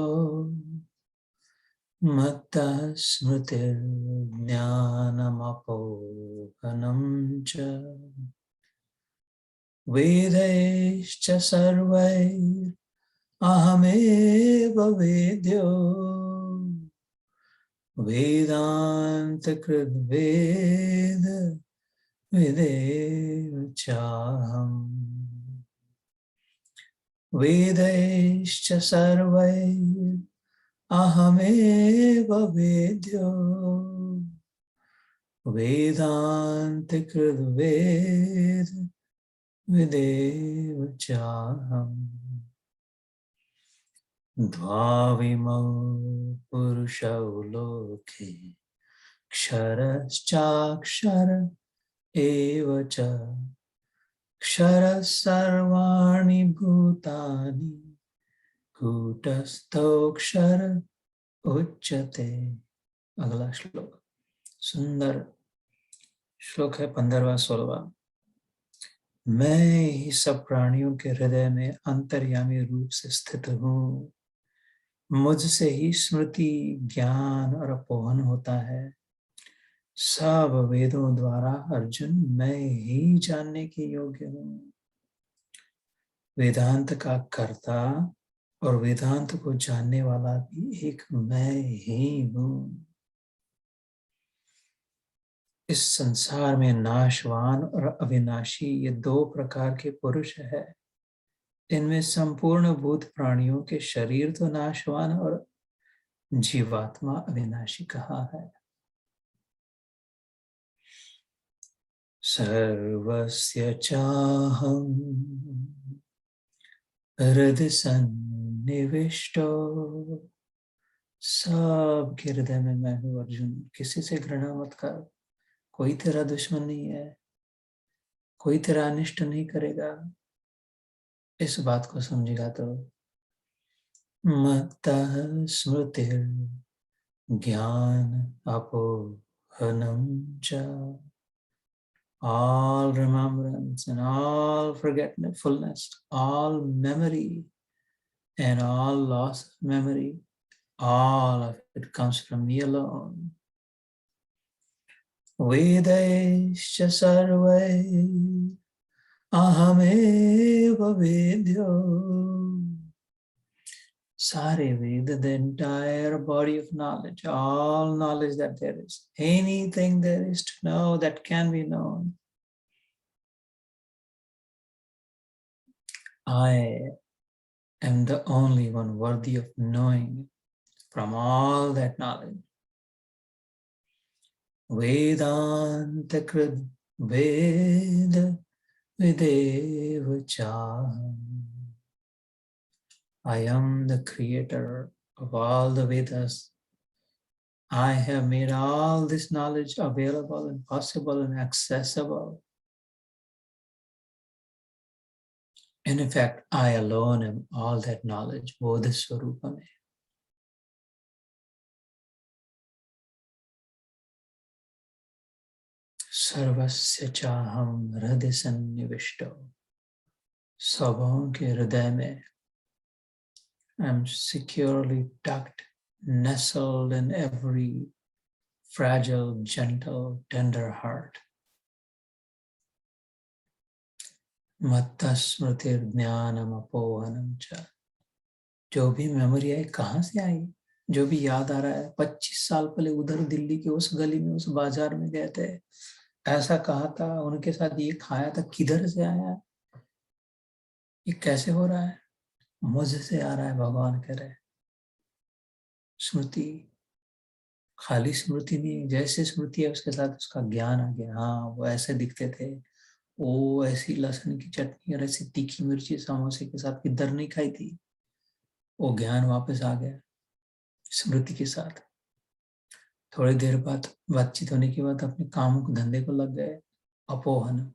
matta smritir jnanam apohanam cha. Vedaischa sarvair ahameva vedyo vedanta krut veda videv chaham. Vedaischa sarvair अहमेव वेद्यो वेदान्तिकृद्वेद विदेव चाहम् द्वाविमौ पुरुषौ लोके क्षरश्चाक्षर एव च क्षरः सर्वाणि भूतानि कूटस्थोऽक्षर उच्यते। अगला श्लोक सुंदर श्लोक है 15वां 16वां। मैं ही सब प्राणियों के हृदय में अंतर्यामी रूप से स्थित हूँ। मुझसे ही स्मृति ज्ञान और अपोहन होता है। सब वेदों द्वारा अर्जुन मैं ही जानने के योग्य हूँ। वेदांत का कर्ता और वेदांत को जानने वाला भी एक मैं ही हूँ। इस संसार में नाशवान और अविनाशी ये दो प्रकार के पुरुष है। इनमें संपूर्ण भूत प्राणियों के शरीर तो नाशवान और जीवात्मा अविनाशी कहा है। सर्वस्य चाहं हृदि सन्निविष्टो। सब के हृदय में मैं हूँ अर्जुन। किसी से घृणा मत कर। कोई तेरा दुश्मन नहीं है, कोई तेरा अनिष्ट नहीं करेगा। इस बात को समझेगा तो मत्तः स्मृतिर् ज्ञान अपोहनम च। All remembrance and all forgetfulness, all memory and all loss of memory, all of it comes from me alone. Vedaischa sarvai ahameva vedyo. Sare Veda, the entire body of knowledge, all knowledge that there is, anything there is to know that can be known. I am the only one worthy of knowing from all that knowledge. Vedanta Krid Veda Videva Cha. I am the creator of all the Vedas. I have made all this knowledge available and possible and accessible. And in fact, I alone am all that knowledge, Bodhiswarupame. सर्वस्य चाहम हृदय सन्निविष्टो। सबों के हृदय में I am securely tucked, nestled in every fragile, gentle, tender heart. Matta smritir jnanam apohanam cha. जो भी memory आई कहाँ से आई? जो भी याद आ रहा है 25 साल पहले उधर दिल्ली के उस गली में उस बाजार में गए थे, ऐसा कहा था, उनके साथ ये खाया था, किधर से आया, ये कैसे हो रहा है? मुझसे आ रहा है, भगवान कह रहे। स्मृति खाली स्मृति नहीं, जैसे स्मृति है उसके साथ उसका ज्ञान आ गया। हाँ, वो ऐसे दिखते थे, वो ऐसी लहसुन की चटनी और ऐसी तीखी मिर्ची समोसे के साथ किधर नहीं खाई थी, वो ज्ञान वापस आ गया स्मृति के साथ। थोड़ी देर बाद बातचीत होने के बाद अपने काम को धंधे को लग गए, अपोहन,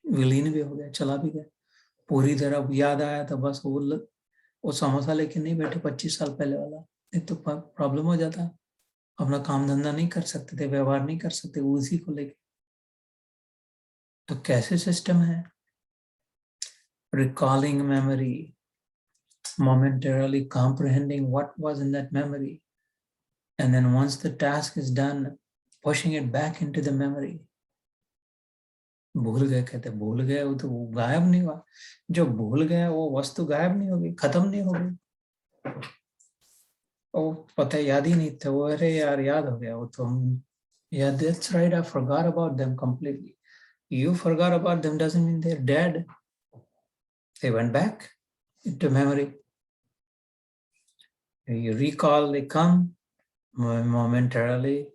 विलीन भी हो गया, चला भी गया। पूरी तरह याद आया था बस वो समोसा लेके नहीं बैठे 25 साल पहले वाला, एक तो प्रॉब्लम हो जाता, अपना काम धंधा नहीं कर सकते थे, व्यवहार नहीं कर सकते उसी को लेके। तो कैसे सिस्टम है? Recalling memory, momentarily comprehending what was in that memory, and then once the task is done, pushing it back into the memory. भूल गए, कहते भूल गए, वो तो वो गायब नहीं हुआ। जो भूल गया वो वस्तु गायब नहीं होगी, खत्म नहीं होगी। वो पता याद ही नहीं था, वो अरे यार याद हो गया, वो तो yeah, that's right, I forgot about them completely. You forgot about them doesn't mean they're dead. They went back into memory. You recall, they come momentarily,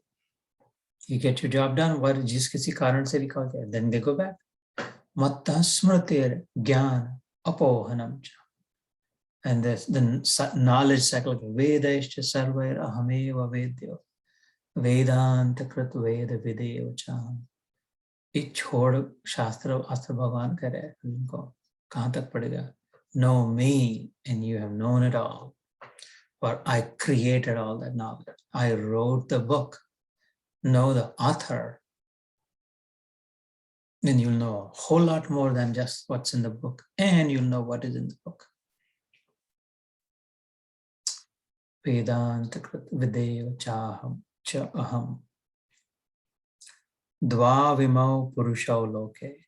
you get your job done, what जिस किसी कारण से recall किया, then they go back. Matta smritir jnana apohanam cha. And the knowledge cycle, Vedaishcha sarvair ahameva vedyo, Vedanta krit veda videyo chaham. ये छोड़ शास्त्र अस्त्र भगवान कह रहे हैं उनको कहाँ तक पड़ेगा? Know me and you have known it all. Or I created all that knowledge. I wrote the book. Know the author. Then you'll know a whole lot more than just what's in the book. And you'll know what is in the book. Vedanta krit videyo chaham cha aham. Dva vimau purusho loke.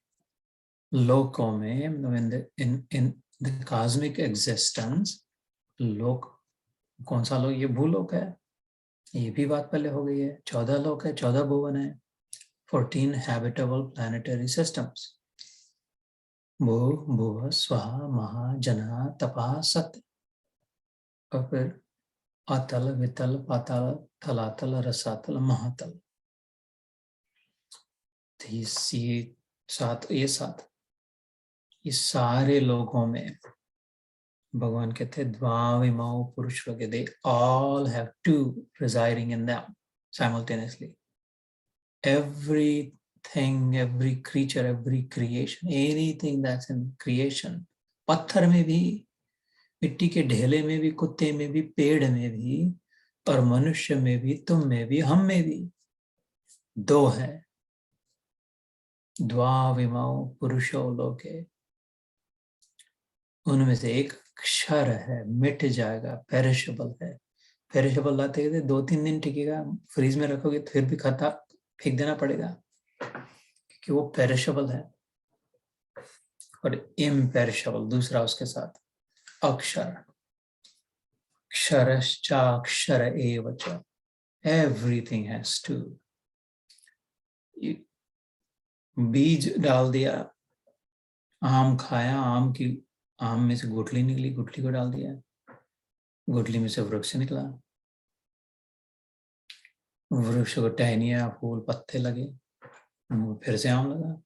Loko में in the cosmic existence, लोक कौन सा लोक? ये भूलोक है, ये भी बात पहले हो गई है. 14 लोक है, 14 भुवन है, 14 habitable planetary systems. भू भुव स्वः महा जना तपा सत्य. और फिर अतल वितल पाताल थलातल रसातल महातल. ये सात ये सारे लोगों में भगवान कहते हैं द्वाविमौ पुरुष लोग. They all have two residing in them simultaneously. Everything, every creature, every creation, anything that's in creation, पत्थर में भी, मिट्टी के ढेले में भी, कुत्ते में भी, पेड़ में भी, और मनुष्य में भी, तुम में भी, हम में भी दो है. द्वाविमौ पुरुषो लोके. उनमें से एक क्षर है, मिट जाएगा, पेरिशेबल है. पेरिशेबल लाते कहते 2-3 दिन टिकेगा, फ्रीज में रखोगे तो फिर भी खता फेंक देना पड़ेगा क्योंकि वो पेरिशेबल है. और इम्पेरिशेबल दूसरा उसके साथ अक्षर. क्षरश्चाक्षर एव च. Everything has to. बीज डाल दिया, आम खाया, आम में से गुठली निकली, गुठली को डाल दिया, गुठली में से वृक्ष निकला, वृक्ष को टहनिया, फूल, पत्ते लगे, फिर से आम लगा,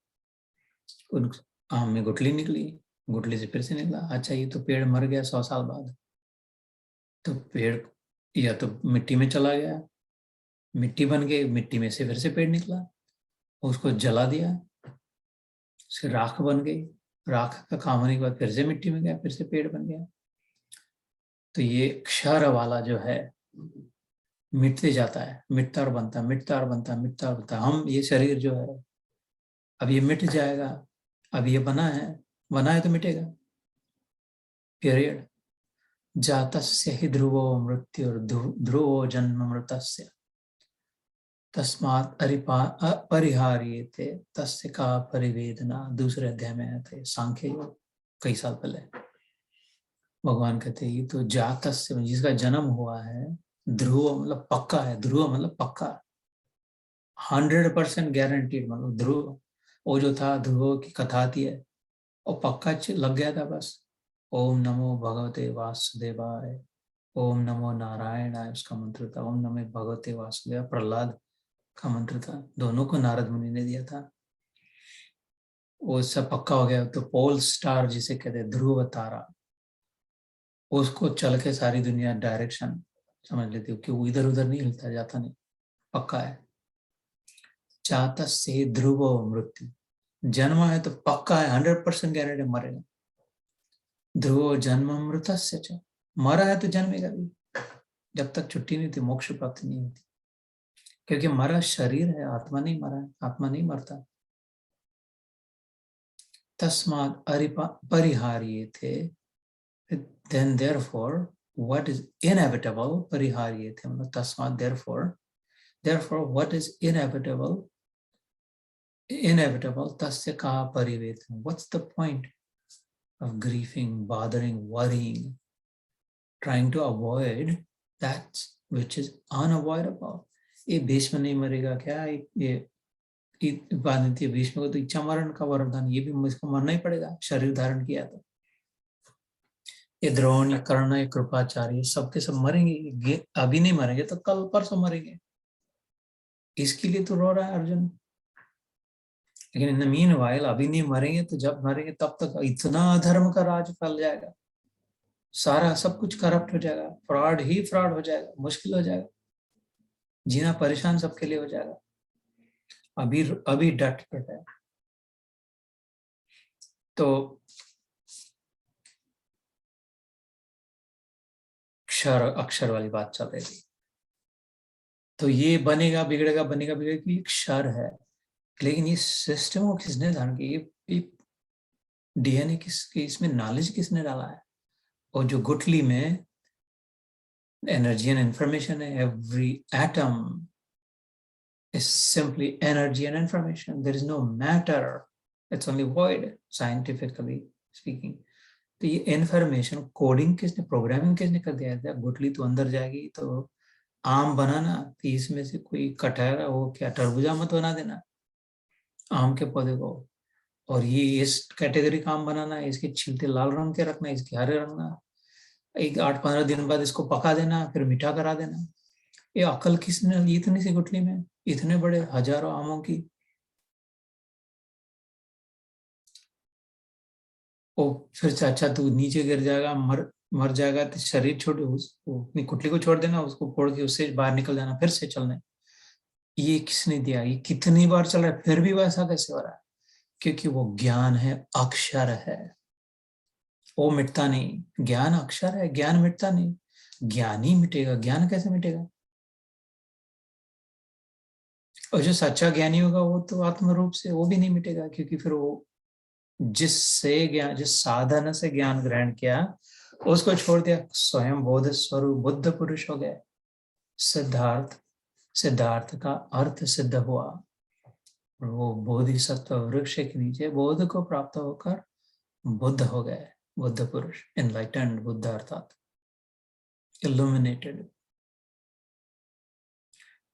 उन आम में गुठली निकली, गुठली से फिर से निकला. अच्छा, ये तो पेड़ मर गया 100 साल बाद. तो पेड़ या तो मिट्टी में चला गया, मिट्टी बन गई, मिट्टी में से फिर से पेड़ निकला, उसको जला दिया, उससे राख बन गई, राख का काम होने के बाद फिर से मिट्टी में गया, फिर से पेड़ बन गया. तो ये क्षर वाला जो है मिटते जाता है, मिटता और बनता, मिटता और बनता, मिटता और बनता. हम ये शरीर जो है अब ये मिट जाएगा. अब ये बना है तो मिटेगा. पीरियड. जातस्य हि ध्रुवो मृत्युर् ध्रुवो जन्म मृतस्य तस्मात् अपरिहार्येते तस्य का परिवेदना. दूसरे अध्याय में आते सांख्य योग, कई साल पहले भगवान कहते हैं तो जातस्य, जिसका जन्म हुआ है, ध्रुव मतलब पक्का है, ध्रुव मतलब पक्का, 100% गारंटीड. मतलब ध्रुव, वो जो था ध्रुव की कथा थी है, और पक्का लग गया था बस. ओम नमो भगवते वासुदेवाय, ओम नमो नारायणाय उसका मंत्र था. ओम नमो भगवते वासुदेव प्रहलाद का मंत्र था. दोनों को नारद मुनि ने दिया था. वो सब पक्का हो गया. तो पोल स्टार जिसे कहते हैं, ध्रुव तारा, उसको चल के सारी दुनिया डायरेक्शन समझ लेती हो कि वो इधर उधर नहीं हिलता जाता, नहीं, पक्का है. चाहता से ध्रुव मृत्यु, जन्म है तो पक्का है, 100% गारंटी मरेगा. ध्रुव जन्म मृत से, मरा है तो जन्मेगा भी. जब तक छुट्टी नहीं थी, मोक्ष प्राप्ति नहीं होती, क्योंकि मरा शरीर है, आत्मा नहीं मरा है, आत्मा नहीं मरता. तस्मात् परिहार्येते, then therefore what is inevitable, परिहार्येते मतलब तस्मात् therefore what is inevitable tasya ka परिवेदना. What's the point of grieving, bothering, worrying, trying to avoid that which is unavoidable? ये भीष्म नहीं मरेगा क्या? ये भीष्म को तो इच्छा मरण का वरदान, ये भी इसको मरना ही पड़ेगा, शरीर धारण किया तो. ये द्रोण, ये कर्ण, ये कृपाचार्य, सबके सब मरेंगे। अभी नहीं मरेंगे तो कल परसों मरेंगे। इसके लिए तो रो रहा है अर्जुन। लेकिन इन मीन वाइल अभी नहीं मरेंगे तो जब मरेंगे तब तक इतना अधर्म का राज फैल जाएगा, सारा सब कुछ करप्ट हो जाएगा, फ्रॉड ही फ्रॉड हो जाएगा, मुश्किल हो जाएगा, जीना परेशान सबके लिए हो जाएगा। अभी अभी डट पड़ है। तो क्षर अक्षर वाली बात चल रही थी। तो ये बनेगा बिगड़ेगा, बनेगा बिगड़ेगा, ये क्षर है। लेकिन ये सिस्टम को किसने धारण किया? ये डीएनए किसके, इसमें नॉलेज किसने डाला है? और जो गुठली में एनर्जी एंड इंफॉर्मेशन है, every atom is simply energy and information. There is no matter. It's only void, scientifically speaking. तो ये इंफॉर्मेशन कोडिंग किसने, प्रोग्रामिंग किसने कर दिया था? गुठली तो अंदर जाएगी तो आम बनाना, तो इसमें से कोई कटहरा, वो क्या तरबूजा मत बना देना आम के पौधे को, और ये इस कैटेगरी का आम बनाना है, इसके छिलके लाल रंग के रखना, इसके हरे रंग, एक 8-15 दिन बाद इसको पका देना, फिर मीठा करा देना। ये अकल किसने ली इतनी सी गुठली में, इतने बड़े हजारों आमों की? ओ फिर चाचा तू नीचे गिर जाएगा, मर मर जाएगा, तो शरीर छोड़, उसको अपनी कुटली को छोड़ देना, उसको फोड़ के उससे बाहर निकल जाना, फिर से चलना। ये किसने दिया? ये कितनी बार चल रहा है, फिर भी वैसा कैसे हो रहा है? क्योंकि वो ज्ञान है, अक्षर है, वो मिटता नहीं। ज्ञान अक्षर है, ज्ञान मिटता नहीं। ज्ञान ही मिटेगा, ज्ञान कैसे मिटेगा? और जो सच्चा ज्ञानी होगा वो तो आत्म रूप से वो भी नहीं मिटेगा, क्योंकि फिर वो जिससे ज्ञान, जिस साधन से ज्ञान ग्रहण किया उसको छोड़ दिया, स्वयं बोध स्वरूप बुद्ध पुरुष हो गए। सिद्धार्थ, सिद्धार्थ का अर्थ सिद्ध हुआ, और वो बोधिसत्व वृक्ष के नीचे बोध को प्राप्त होकर बुद्ध हो गए, बुद्ध पुरुष, एनलाइटेंड बुद्ध अर्थात इल्यूमिनेटेड।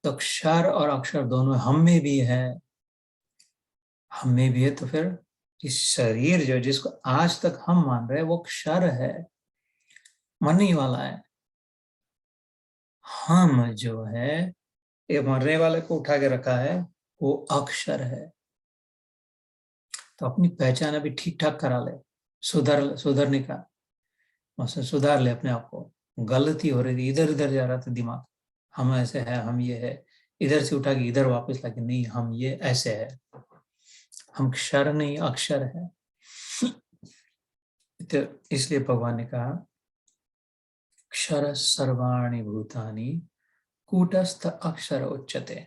तो क्षर और अक्षर दोनों हम में भी है, हम में भी है। तो फिर इस शरीर जो, जिसको आज तक हम मान रहे हैं वो क्षर है, मरने वाला है। हम जो है, ये मरने वाले को उठा के रखा है, वो अक्षर है। तो अपनी पहचान अभी ठीक ठाक करा ले, सुधरने का, मतलब सुधार ले अपने आप को। गलती हो रही थी, इधर इधर जा रहा था दिमाग, हम ऐसे है, हम ये है, इधर से उठा के इधर वापस लाके नहीं, हम ये ऐसे है, हम क्षर नहीं अक्षर है। तो इसलिए भगवान ने कहा क्षर सर्वाणि भूतानि कूटस्थ अक्षर उच्चते।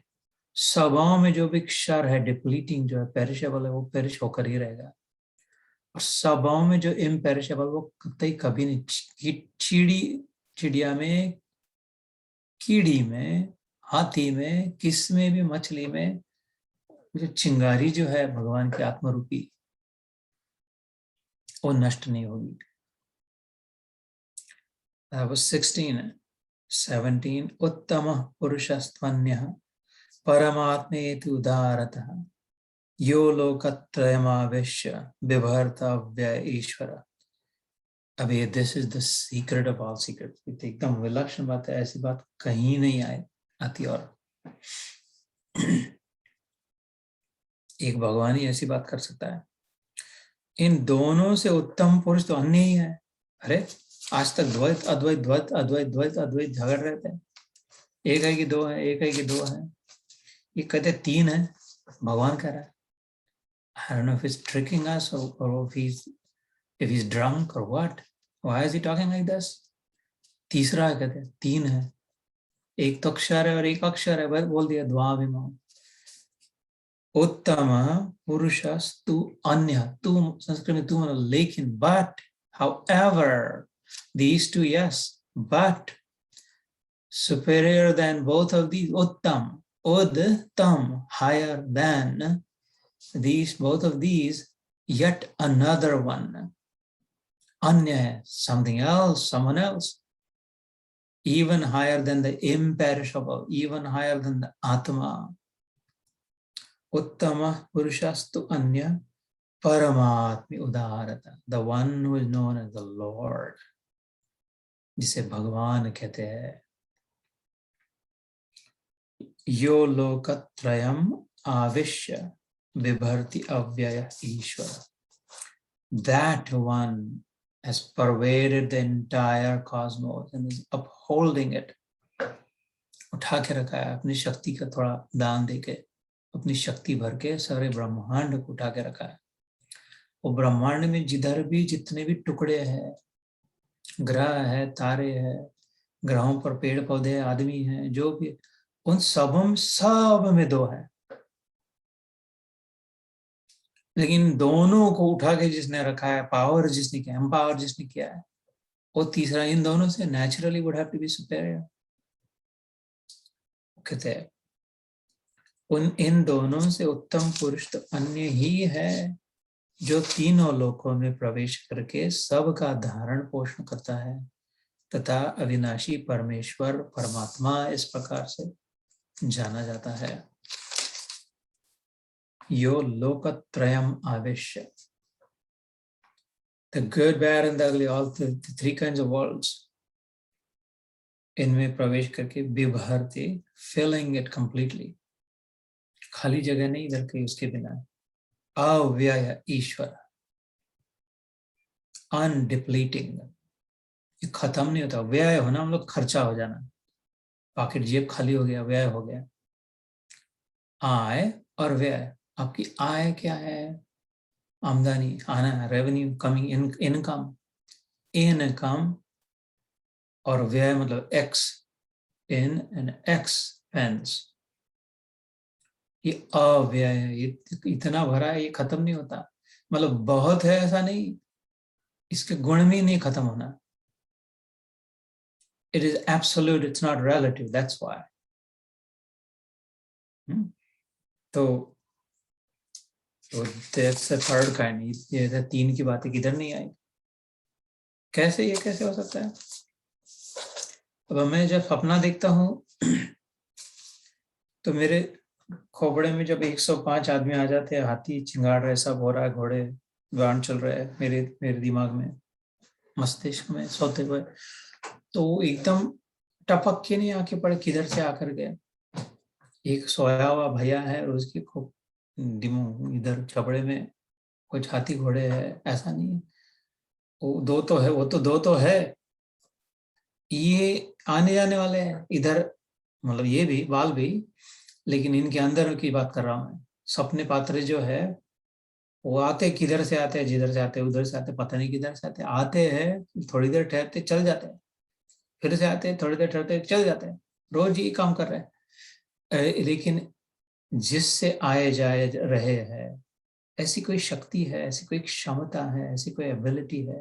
स्वभाव में जो भी क्षर है, डिप्लीटिंग जो है, पेरिशेबल है, वो पेरिश होकर ही रहेगा। और स्वभाव में जो इम्पेरिशेबल, वो कतई कभी नहीं, चिड़िया में, कीड़ी में, हाथी में, किस में भी, मछली में, जो चिंगारी जो है भगवान की आत्मरूपी, वो नष्ट नहीं होगी। 17 उत्तम पुरुषस्त्वन्यः परमात्मेति उदारतः यो लोकत्रयमावेश्य बिभर्ता व्यय ईश्वर। अब ये this is the secret of all secret. एकदम विलक्षण बात है, ऐसी बात कहीं नहीं आती। और एक भगवान ही ऐसी बात कर सकता है। इन दोनों से उत्तम पुरुष तो अन्य ही है। अरे आज तक द्वैत अद्वैत, द्वैत अद्वैत, द्वैत अद्वैत झगड़ रहे थे, एक है कि दो है, एक है कि दो है, ये कहते 3 है, भगवान कह रहा है। I don't know if he's tricking us, or if he's drunk or what. Why is he talking like this? तीसरा है, कहते 3 है, एक तो अक्षर है और एक अक्षर है, बस बोल दिया द्वाभिमा। उत्तम पुरुषस्तु अन्य, तू संस्कृत में तू मतलब लेकिन, but however, these two, yes, but superior than both of these, uttam, uttam, higher than these, both of these, yet another one, anya, something else, someone else, even higher than the imperishable, even higher than the atma. Uttama purushastu anya paramatmi udarata, the one who is known as the Lord. जिसे भगवान कहते हैं। यो लोकत्रयम आविश्य बिभर्ति अव्यय ईश्वर, that one has pervaded the entire cosmos and is upholding it, उठा के रखा है अपनी शक्ति का थोड़ा दान देके, अपनी शक्ति भर के सारे ब्रह्मांड को उठा के रखा है। और ब्रह्मांड में जिधर भी जितने भी टुकड़े हैं, ग्रह है, तारे हैं, ग्रहों पर पेड़ पौधे, आदमी हैं, जो भी, उन सब में दो है, लेकिन दोनों को उठा के जिसने रखा है, पावर जिसने किया, एम्पावर जिसने किया है, वो तीसरा इन दोनों से naturally would have to be superior. कहते हैं इन दोनों से उत्तम पुरुष तो अन्य ही है, जो तीनों लोकों में प्रवेश करके सबका धारण पोषण करता है, तथा अविनाशी परमेश्वर परमात्मा इस प्रकार से जाना जाता है। यो लोकत्रयम आविश्य, the good, bad and the ugly, all the three kinds of worlds, इनमें प्रवेश करके बिभर्ति, filling it completely, खाली जगह नहीं इधर कहीं उसके बिना, अव्यय ईश्वर, अनडिप्लीटिंग, ये खत्म नहीं होता। व्यय होना मतलब खर्चा हो जाना, पॉकेट जेब खाली हो गया, व्यय हो गया। आय और व्यय, आपकी आय क्या है? आमदनी, आना है, रेवेन्यू, कमिंग, इनकम, इनकम, और व्यय मतलब एक्स, इन एंड एक्सपेंस, ये अव्यय, ये इतना भरा है, ये खत्म नहीं होता। मतलब बहुत है ऐसा नहीं, इसके गुण में नहीं खत्म होना। It is absolute, it's not relative, that's why. तो that's the third kind. ये तीन की बातें किधर नहीं आई, कैसे ये कैसे हो सकता है? अब मैं जब सपना देखता हूँ तो मेरे खोपड़े में जब 105 आदमी आ जाते हैं, हाथी चिंगाड़ रहे, सब हो रहा है, घोड़े गान चल रहा है मेरे दिमाग में, मस्तिष्क में सोते हुए, तो एकदम टपक के नहीं आके पड़े, किधर से आकर गए। एक सोया हुआ भैया है और उसकी खूब इधर छपड़े में कुछ हाथी घोड़े है, ऐसा नहीं है। वो दो तो है, वो तो दो तो है, ये आने जाने वाले हैं इधर, मतलब ये भी बाल भी, लेकिन इनके अंदर की बात कर रहा हूं मैं। सपने पात्र जो है वो आते किधर से आते हैं, जिधर से आते उधर से आते, पता नहीं किधर से आते हैं, थोड़ी देर ठहरते चल जाते हैं, फिर से आते हैं, थोड़ी देर ठहरते चल जाते हैं, रोज ये काम कर रहे हैं। लेकिन जिससे आए जाए रहे हैं, ऐसी कोई शक्ति है, ऐसी कोई क्षमता है, ऐसी कोई एबिलिटी है,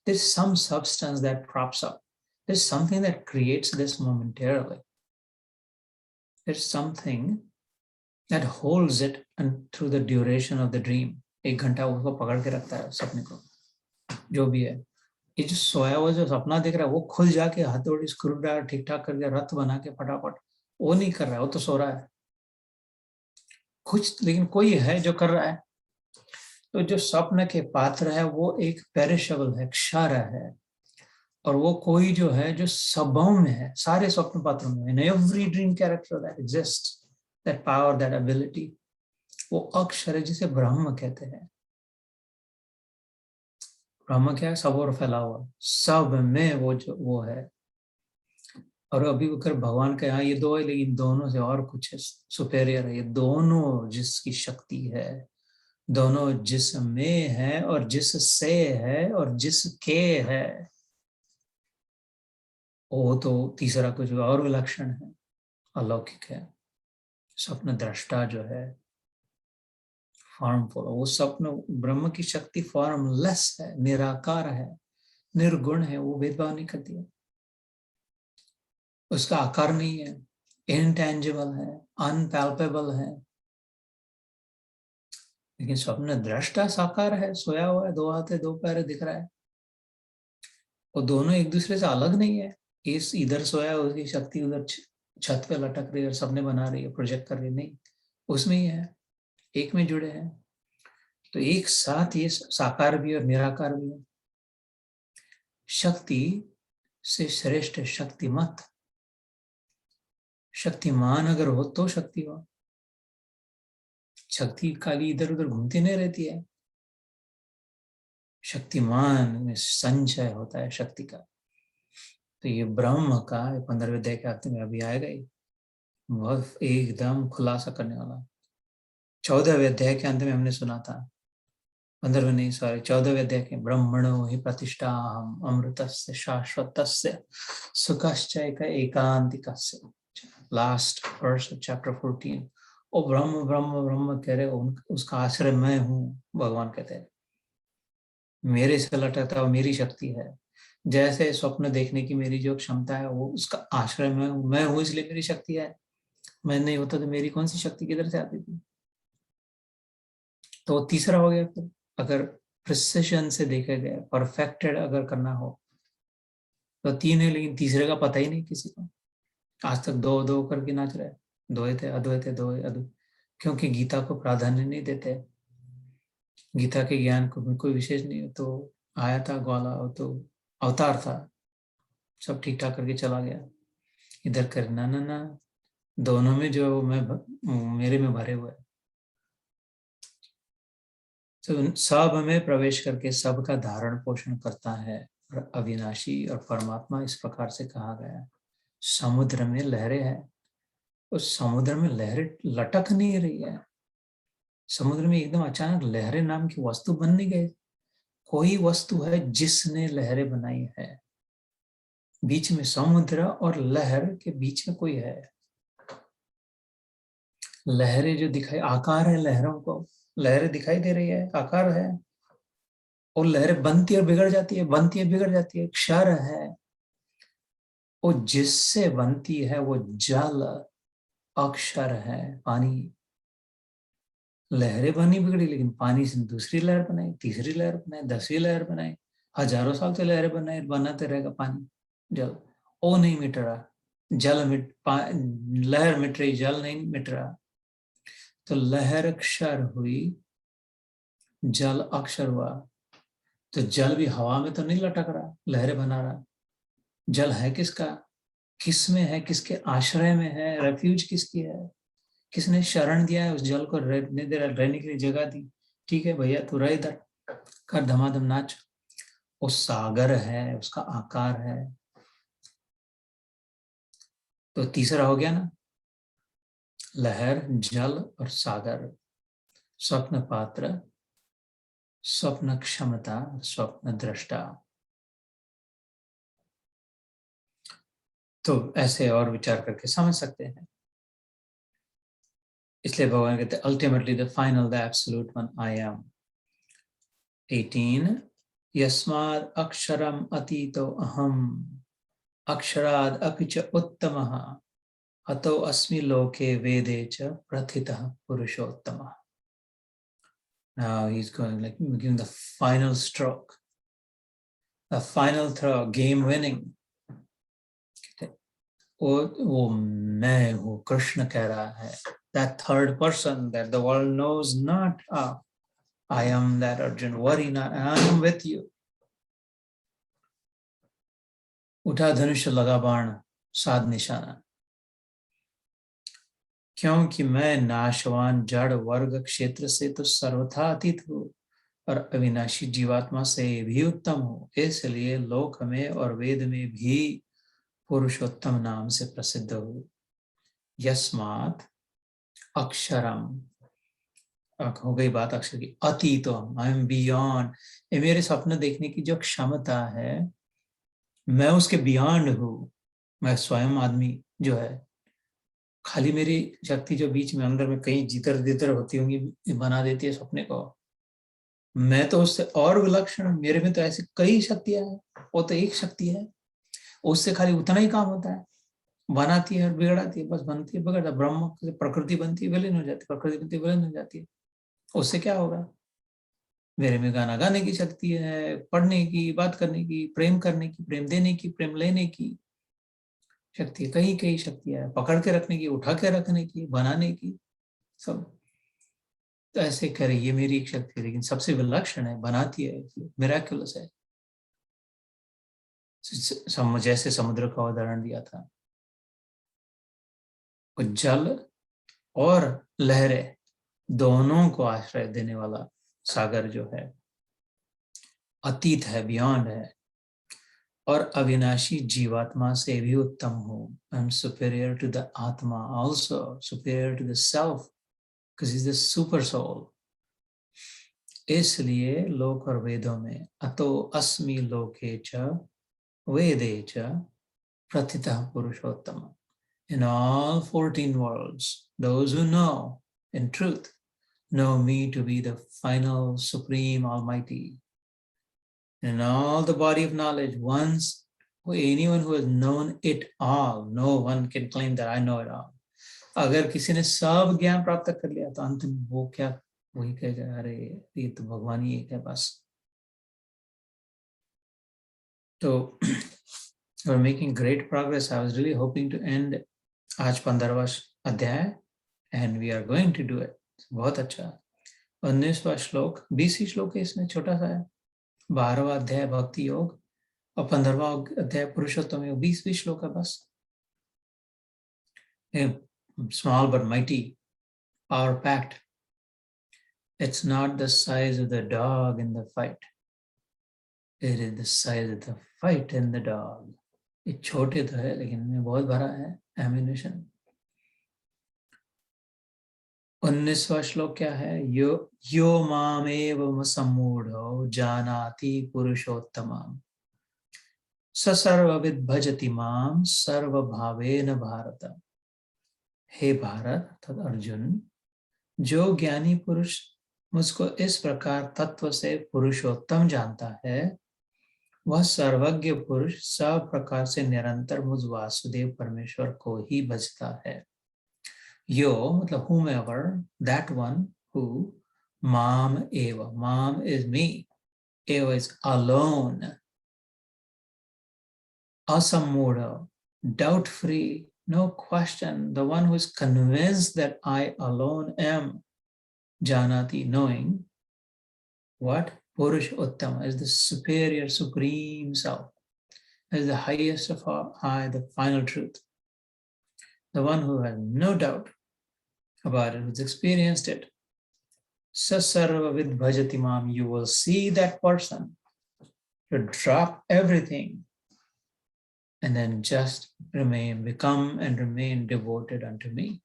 there's some substance that props up, there's something that creates this momentarily, there's something that holds it and through the duration of the dream, 1 घंटा उसको पकड़ के रखता है सपने को, जो भी है। ये जो सोया हुआ जो सपना देख रहा है, वो खुल जाके हथौड़ी स्क्रू ड्राइवर ठीक ठाक करके रथ बना के फटाफट, वो नहीं कर रहा है, वो तो सो रहा है कुछ, लेकिन कोई है जो कर रहा है। तो जो स्वप्न के पात्र है वो एक पेरिशेबल है, क्षर है, और वो कोई जो है जो सबों में है, सारे स्वप्न पात्रों में, in every dream character that exists, that power, that ability, वो अक्षर है जिसे ब्रह्म कहते हैं। ब्रह्म क्या है? सब और फैला हुआ, सब में वो है। और अभी अगर भगवान का यहाँ ये दो है, लेकिन दोनों से और कुछ है, सुपेरियर है। ये दोनों जिसकी शक्ति है, दोनों जिसमें है और जिससे है और जिसके है, वो तो तीसरा कुछ और विलक्षण है, अलौकिक है। स्वप्न दृष्टा जो है फॉर्मफुल, वो स्वप्न ब्रह्म की शक्ति फॉर्मलेस है, निराकार है, निर्गुण है, वो भेदभाव नहीं करती है, उसका आकार नहीं है, इनटेंजिबल है, अनपैल्पेबल है। लेकिन स्वप्न दृष्टा साकार है, सोया हुआ है, 2 हाथ है, 2 पैर दिख रहा है, वो दोनों एक दूसरे से अलग नहीं है। इस इधर सोया है, उसकी शक्ति उधर छत पे लटक रही है, सपने बना रही है, प्रोजेक्ट कर रही है, नहीं, उसमें ही है, एक में जुड़े हैं। तो एक साथ ये साकार भी और निराकार भी है। शक्ति से श्रेष्ठ शक्तिमत। शक्तिमान अगर हो तो शक्ति हो। शक्ति खाली इधर उधर घूमती नहीं रहती है। शक्तिमान में संचय होता है शक्ति का। तो ये ब्रह्म का 15वें अध्याय के अंत में अभी आएगा ही, बहुत एकदम खुलासा करने वाला। 14वें अध्याय के अंत में हमने सुना था, 15वें नहीं सॉरी 14वें अध्याय के, ब्रह्मणो हि प्रतिष्ठा हम अमृतस्य शाश्वतस्य सुखश्चैक एकांतिकस्य, लास्ट वर्स चैप्टर 14। ओ ब्रह्म ब्रह्म ब्रह्म कह रहे, उसका आश्रय मैं हूँ, भगवान कहते हैं। मेरे से लटकता हुआ मेरी शक्ति है। जैसे स्वप्न देखने की मेरी जो क्षमता है, वो उसका आश्रय मैं हूँ, इसलिए मेरी शक्ति है। मैं नहीं होता तो मेरी कौन सी शक्ति किधर से आती थी। तो तीसरा हो गया। फिर अगर प्रिसिशन से देखे गए, परफेक्टेड अगर करना हो तो 3 है, लेकिन तीसरे का पता ही नहीं किसी को। आज तक दो दो करके नाच रहे, द्वैत है अद्वैत है, दो है अद्वैत, क्योंकि गीता को प्राधान्य नहीं देते। गीता के ज्ञान को कोई विशेष नहीं है। तो आया था ग्वाला, तो अवतार था, सब ठीक ठाक करके चला गया। इधर करना ना ना, दोनों में जो मेरे में भरे हुए। तो सब में प्रवेश करके सबका धारण पोषण करता है और अविनाशी और परमात्मा इस प्रकार से कहा गया। समुद्र में लहरें हैं, उस समुद्र में लहरें लटक नहीं रही है। समुद्र में एकदम अचानक लहरें नाम की वस्तु बन नहीं गई। कोई वस्तु है जिसने लहरें बनाई है। बीच में समुद्र और लहर के बीच में कोई है। लहरें जो दिखाई, आकार है लहरों को, लहरें दिखाई दे रही है, आकार है। और लहरें बनती और बिगड़ जाती है, बनती है बिगड़ जाती है, क्षर है। वो जिससे बनती है वो जल अक्षर है, पानी। लहरें बनी बिगड़ी, लेकिन पानी से दूसरी लहर बनाई, तीसरी लहर बनाई, 10वीं लहर बनाई। हजारों साल से लहरें बनाई, बनाते रहेगा पानी, जल। ओ नहीं मिट रहा, लहर मिट रही, जल नहीं मिट रहा। तो लहर क्षर हुई, जल अक्षर हुआ। तो जल भी हवा में तो नहीं लटक रहा, लहरें बना रहा। जल है किसका, किस में है, किसके आश्रय में है, रेफ्यूज किसकी है, किसने शरण दिया है उस जल को, रहने दे, रहने के लिए जगह दी। ठीक है भैया, तू रह इधर, कर धमाधम नाच। वो सागर है, उसका आकार है। तो तीसरा हो गया ना, लहर, जल और सागर। स्वप्न पात्र, स्वप्न क्षमता, स्वप्न दृष्टा। तो ऐसे और विचार करके समझ सकते हैं। इसलिए भगवान कहते हैं ultimately the final, the absolute one, I am. 18, यस्माद् अक्षरम अतीतो अहम, अक्षराद अपि च उत्तमः, अतो अस्मि लोके वेदे च प्रथितः पुरुषोत्तमः। Now he's going like giving the final stroke, the final throw, game winning. वो मैं हूँ, कृष्ण कह रहा है। That third person that the world knows not of, I am that Arjun, worry not, I am with you. उठा धनुष लगा बाण, साध निशाना। क्योंकि मैं नाशवान जड़ वर्ग क्षेत्र से तो सर्वथा अतीत हूँ और अविनाशी जीवात्मा से भी उत्तम हूँ, इसलिए लोक में और वेद में भी पुरुषोत्तम नाम से प्रसिद्ध हूँ। यस्मात् अक्षरम, हो गई बात अक्षर की, अतीतम, आई एम बियॉन्ड। ये मेरे स्वप्न देखने की जो क्षमता है, मैं उसके बियॉन्ड हूँ। मैं स्वयं आदमी जो है, खाली मेरी शक्ति जो बीच में अंदर में कहीं जितर जितर होती होंगी, बना देती है सपने को। मैं तो उससे और विलक्षण, मेरे में तो ऐसी कई शक्तियां हैं, वो तो एक शक्ति है, उससे खाली उतना ही काम होता है, बनाती है और बिगड़ाती है, बस बनती है बिगड़ता। ब्रह्म से प्रकृति बनती है, विलीन हो जाती है, प्रकृति बनती है, विलीन हो जाती है। उससे क्या होगा, मेरे में गाना गाने की शक्ति है, पढ़ने की, बात करने की, प्रेम करने की, प्रेम देने की, प्रेम लेने की शक्ति है। कई कई शक्तियां है, पकड़ के रखने की, उठा के रखने की, बनाने की, सब। तो ऐसे करे, ये मेरी एक शक्ति है, लेकिन सबसे विलक्षण है, बनाती है, मिराक्युलस है। जैसे समुद्र का उदाहरण दिया था, जल और लहरें दोनों को आश्रय देने वाला सागर जो है, अतीत है, बियॉन्ड है, और अविनाशी जीवात्मा से भी उत्तम हो। I am superior to the atma, also superior to the self, because is the super soul. इसलिए लोक और वेदों में अतो अस्मि लोके च वेदे च प्रथितः पुरुषोत्तम। In all 14 worlds, those who know in truth know me to be the final, supreme, almighty. In all the body of knowledge, anyone who has known it all, no one can claim that I know it all. अगर किसी ने सब ज्ञान प्राप्त कर लिया तो अंत में वो क्या, वही कहेगा अरे ये तो भगवान ही एक है बस। तो we're making great progress. I was really hoping to end आज 15वां अध्याय and we are going to do it. बहुत अच्छा। 19वां श्लोक, 20 श्लोक है इसमें, छोटा सा है। 12वां अध्याय भक्ति योग और 15वां अध्याय पुरुषोत्तम योग, 20 श्लोक है बस। Small but mighty, power packed. It's not the size of the dog in the fight. It is the size of the fight in the dog. ये छोटे तो है लेकिन इनमें बहुत बड़ा है एमिनेशन। 19वां श्लोक क्या है? यो मामेव सम्मूढ़ो जानाति पुरुषोत्तमम् स सर्वविद् भजति माम सर्वभावेन भारत। हे भारत अर्थात अर्जुन, जो ज्ञानी पुरुष मुझको इस प्रकार तत्व से पुरुषोत्तम जानता है, वह सर्वज्ञ पुरुष सब प्रकार से निरंतर मुझ वासुदेव परमेश्वर को ही भजता है। यो मतलब whomever, that one who, mam eva, mam is me, eva is alone, asammudha, doubt free, no question, the one who is convinced that I alone am, janati, knowing, what? Purush Uttama is the superior, supreme self, is the highest of all high, the final truth, the one who has no doubt about it, who's experienced it. Sasarva vid bhajati mam, you will see that person to drop everything and then just become and remain devoted unto me.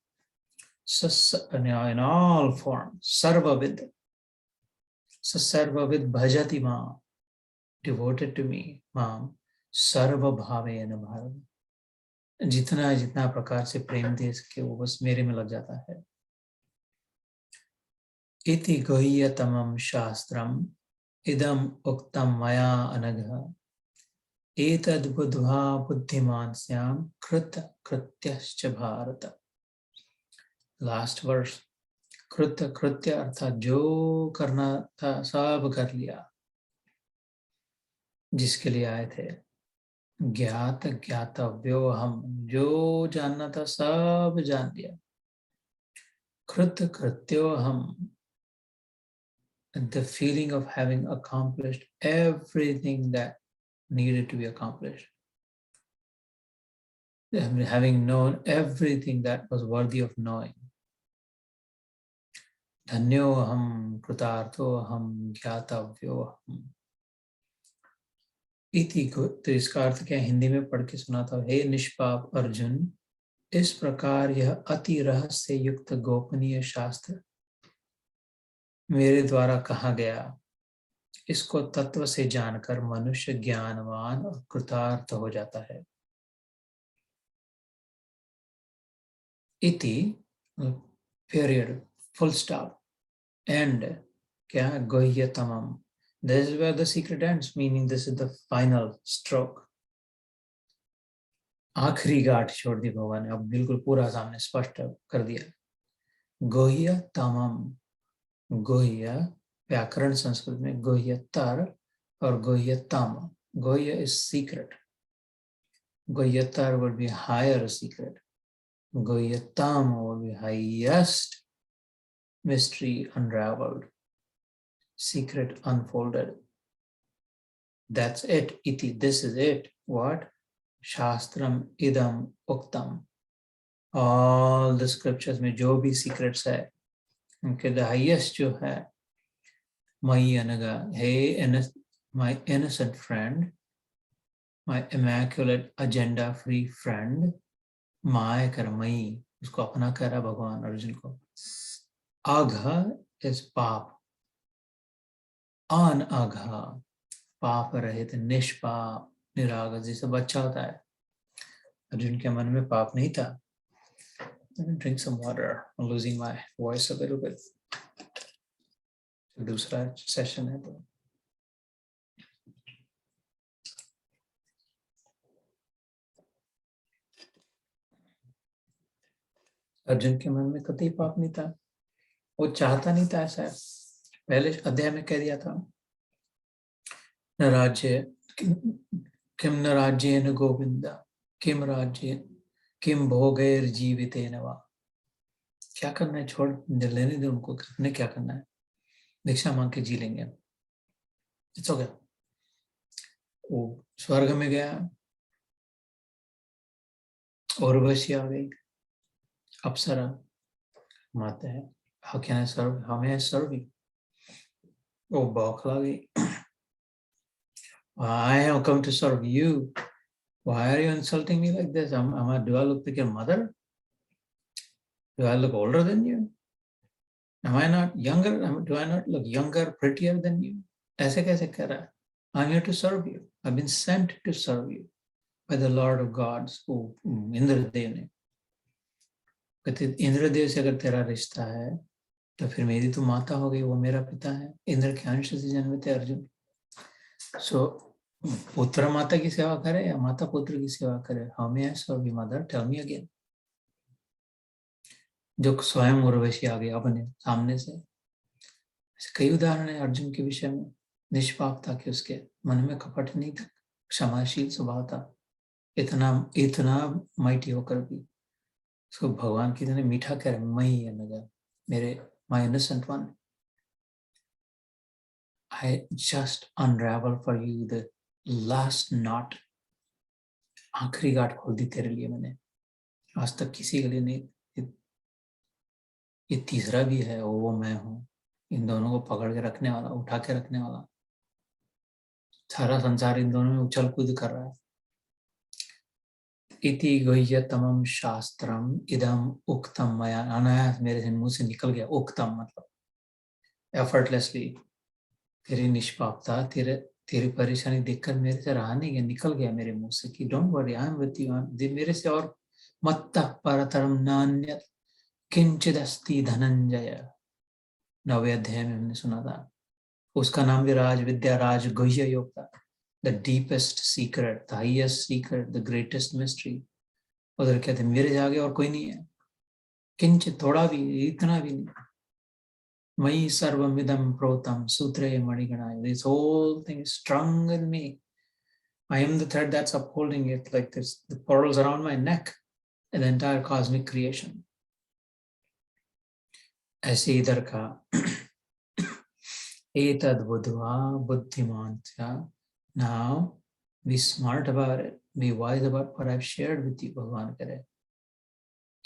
In all forms, sarva vid. Sasarva vid bhajati mam, devoted to me, mam, sarva bhavena bharata. जितना जितना प्रकार से प्रेम दे सके वो बस मेरे में लग जाता है। इति गुह्यतमं शास्त्रम् इदम् उक्तं मया अनघ एतद् बुद्ध्वा बुद्धिमान् स्याम् कृत कृत्यश्च भारत। लास्ट वर्स, कृत कृत्य अर्थात जो करना था सब कर लिया, जिसके लिए आए थे। ज्ञात ज्ञातव्यो हम, जो जानना था सब जान लिया। कृत कृत्यो हम, the feeling of having accomplished everything that needed to be accomplished, having known everything that was worthy of knowing. धन्योहम कृतार्थोहम ज्ञातव्योहम इति को, तो इसका अर्थ क्या हिंदी में पढ़ के सुना था। हे निष्पाप अर्जुन, इस प्रकार यह अति रहस्य युक्त गोपनीय शास्त्र मेरे द्वारा कहा गया, इसको तत्व से जानकर मनुष्य ज्ञानवान और कृतार्थ हो जाता है। इति पीरियड, फुल स्टॉप, एंड क्या? गुह्यतमम, this is where the secret ends, meaning this is the final stroke. आखिरी गांठ छोड़ दी भगवान ने, अब बिल्कुल पूरा सामने स्पष्ट कर दिया। गुह्यतमम, गुह्य व्याकरण संस्कृत में गुह्यतर और गुह्यतम। गुह्य is secret, गुह्यतर would be higher secret, गुह्यतम would be highest mystery unraveled, secret unfolded. That's it. Iti. This is it. What? Shastram idam uktam. All the scriptures में जो भी secrets है, उनके the highest जो है, Mayi Anaga, hey, my innocent friend, my immaculate agenda-free friend, my कर मई, उसको अपना कर रहा भगवान अर्जुन को. आघा is पाप, अन आघा पाप रहित निष्पाप निरागस जैसे बच्चा होता है. अर्जुन के मन में पाप नहीं था. Let me drink some water. I'm losing my voice a little bit. दूसरा सेशन है तो अर्जुन के मन में कतई पाप नहीं था. वो चाहता नहीं था ऐसा. पहले अध्याय में कह दिया था न राज्य किम न राज्य न गोविंदा किम राज्य किम भोगैर जीवितेन वा. क्या करना है छोड़ लेने दे उनको. करने क्या करना है. भिक्षा मांग के जी लेंगे. It's okay. वो स्वर्ग में गया, उर्वशी आ गई, अप्सरा माता है. How can I serve, how may I serve you. वो बौखला गई. I have come to serve you. Why are you insulting me like this? Do I look like your mother? Do I look older than you? Am I not younger? Do I not look younger, prettier than you? ऐसे कैसे कह रहा है. I'm here to serve you. I've been sent to serve you by the Lord of Gods. Indradev ने कहते इंद्रदेव से अगर तेरा रिश्ता है तो फिर मेरी तो माता हो गई, वो मेरा पिता है. इंद्र के अंश से जन्मे थे अर्जुन. सो पुत्र माता की सेवा करे या माता पुत्र की सेवा करे. हमें सर्व मदर, टेल मी अगेन. जो स्वयं उर्वशी आ गया अपने सामने से. ऐसे कई उदाहरण है अर्जुन के विषय में. निष्पाप था कि उसके मन में कपट नहीं था, क्षमाशील स्वभाव था. इतना माइटी होकर भी उसको भगवान की तरह मीठा कह रहे, मई नगर मेरे, my innocent one, I just unravel for you the last knot. आखिरी गांठ खोल दी तेरे लिए मैंने. आज तक किसी के लिए नहीं. ये तीसरा भी है, वो मैं हूं. इन दोनों को पकड़ के रखने वाला, उठा के रखने वाला. सारा संसार इन दोनों में उछल कूद कर रहा है. इति गुह्यतमं शास्त्रम इदम उक्तम मया. अनायास मेरे मुंह से निकल गया. उक्तम मतलब एफर्टलेसली. तेरी निष्पापता, तेरी परेशानी देखकर मेरे से रहा नहीं गया, निकल गया मेरे मुंह से कि don't worry, I am with you. मेरे से और मत्तः परतरम नान्यत् किंचित् अस्ति धनंजय. 9वें अध्याय में हमने सुना था. उसका नाम भी राज विद्या, राज गुह्य योग था. The deepest secret, the highest secret, the greatest mystery. उधर कहते मेरे से आगे और कोई नहीं है. किंचित, थोड़ा भी, इतना भी नहीं. मयि सर्वमिदं प्रोतं सूत्रे मणिगणाय. This whole thing is strung in me. I am the thread that's upholding it, like this, the pearls around my neck and the entire cosmic creation. ऐसे इधर का एतद् बुद्ध्वा बुद्धिमान् स्यात्. Now be smart about it, be wise about what I've shared with you. भगवान करे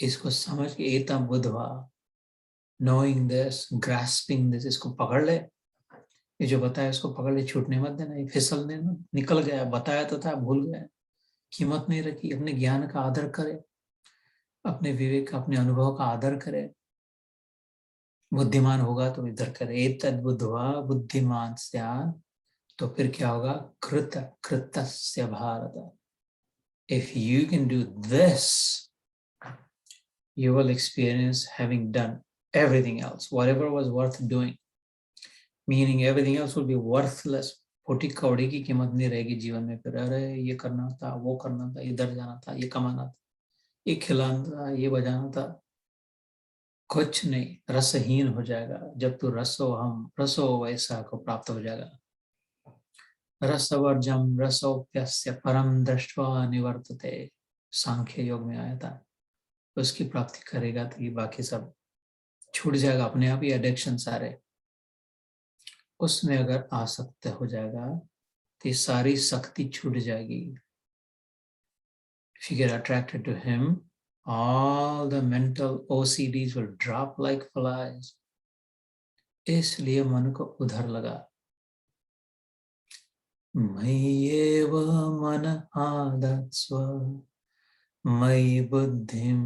इसको समझ के एतद् बुद्ध्वा, knowing this, grasping this, इसको पकड़ ले. ये जो बताया इसको पकड़ ले, छूटने मत देना. ये फिसलने ना, निकल गया. बताया तो था, भूल गया, कीमत नहीं रखी. अपने ज्ञान का आदर करे, अपने विवेक, अपने अनुभव का आदर करे. बुद्धिमान होगा तो इधर करे. एतद् बुद्ध्वा बुद्धिमान स्यात्. तो फिर क्या होगा. कृत कृतस्य Bharat. If you can do this, you will experience having done everything else, whatever was worth doing. Meaning everything else will be worthless. फूटी कौड़ी की कीमत नहीं रहेगी जीवन में. फिर अरे ये करना था, वो करना था, इधर जाना था, ये कमाना था, ये खिलाना था, ये बजाना था. कुछ नहीं. रसहीन हो जाएगा जब तू रसो वैसा को प्राप्त हो जाएगा. रसवर्जम रसोप्यस्य परम दृष्ट्वा निवर्तते. सांख्य योग में आया था. उसकी प्राप्ति करेगा तो ये बाकी सब छूट जाएगा अपने आप ही. एडिक्शन सारे उसमें अगर आसक्त हो जाएगा तो ये सारी शक्ति छूट जाएगी. If you get attracted to him, all the mental OCDs will drop like flies. इसलिए मन को उधर लगा. मय्येव मन आदत्स्व मयि बुद्धिं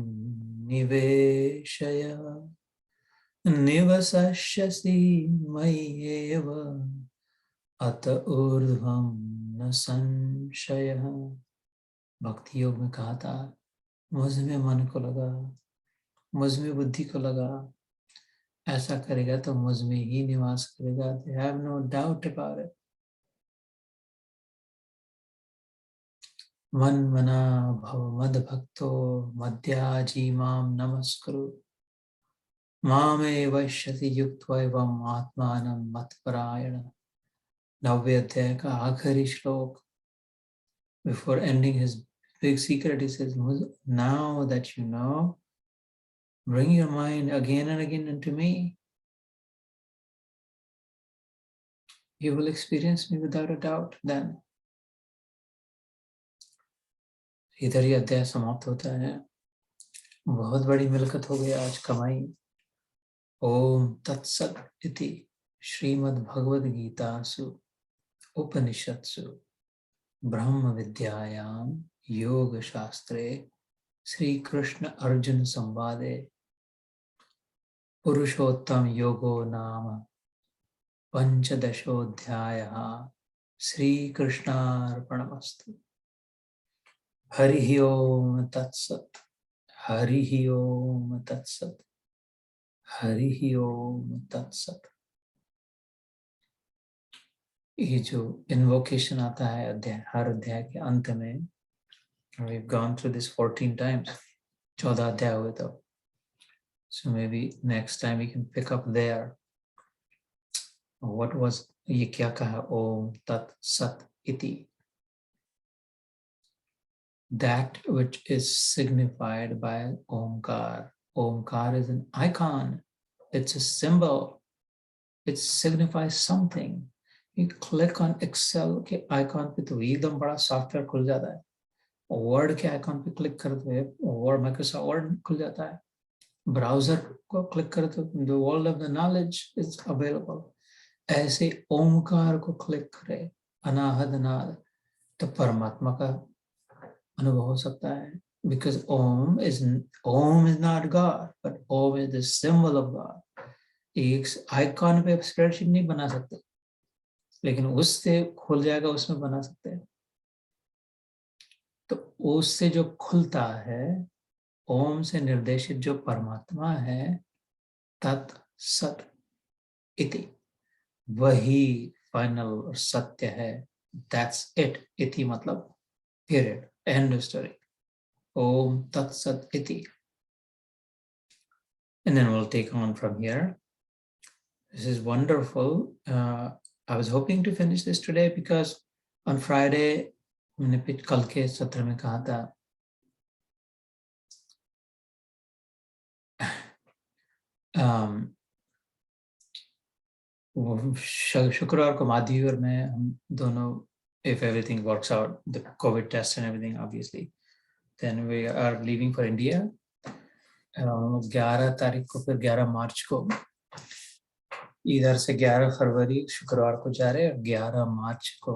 निवेशय निवसस्यसि मय्येव अत ऊर्ध्वं न संशयः. भक्ति योग में कहा था, मुझ में मन को लगा, मुझ में बुद्धि को लगा, ऐसा करेगा तो मुझ में ही निवास करेगा. They have no doubt about it. मन मना भव मद भक्तो मद्याजी माम नमस्कुरु मामे वैश्यति युक्त्वा एवं आत्मानं मत्परायण. 9वें अध्याय का आखिरी श्लोक. Before ending his big secret, he says, now that you know, bring your mind again and again into me. You will experience me without a doubt then. इधर ही अध्याय समाप्त होता है. बहुत बड़ी मिलकत हो गई आज कमाई. ओम तत्सत इति श्रीमद् भगवद गीतासु उपनिषत्सु ब्रह्म विद्यायां योग शास्त्रे श्री कृष्ण अर्जुन संवादे पुरुषोत्तम योगो नाम पंचदशोऽध्यायः. श्री कृष्णार्पणमस्तु. हरि ओम तत्सत. हरि ओम तत्सत. हरि ओम तत्सत. ये जो इन्वोकेशन आता है अध्याय, हर अध्याय के अंत में, we've gone through this 14 times. 14 अध्याय हुए तो. So maybe next time we can pick up there. What was ये क्या कहा? ओम तत् सत इति. That which is signified by Omkar. Omkar is an icon. It's a symbol. It signifies something. You click on Excel के icon पे तो एकदम बड़ा सॉफ्टवेयर खुल जाता है. Word के icon पे क्लिक करते हुए Word, Microsoft Word खुल जाता है. Browser को क्लिक करते हुए the world of the knowledge is available. ऐसे ओमकार को क्लिक करें, अनाहद नाद, तो परमात्मा का अनुभव हो सकता है. Because Om is not God, but Om is the symbol of God. एक आइकॉन पे स्प्रेडशीट नहीं बना सकते, लेकिन उससे खुल जाएगा, उसमें बना सकते हैं. तो उससे जो खुलता है, ओम से निर्देशित जो परमात्मा है, तत् सत इति, वही फाइनल और सत्य है. That's it. इति मतलब period, end of story. Om tat sat iti. And then we'll take on from here. This is wonderful. I was hoping to finish this today because on Friday, मैंने कल के सत्र में कहा था, शुक्रवार को माधवी और मैं, हम दोनों, if everything works out, the COVID test and everything, obviously, then we are leaving for India. 11 तारीख को, फिर 11 मार्च को, इधर से 11 फरवरी शुक्रवार को जा रहे, और 11 मार्च को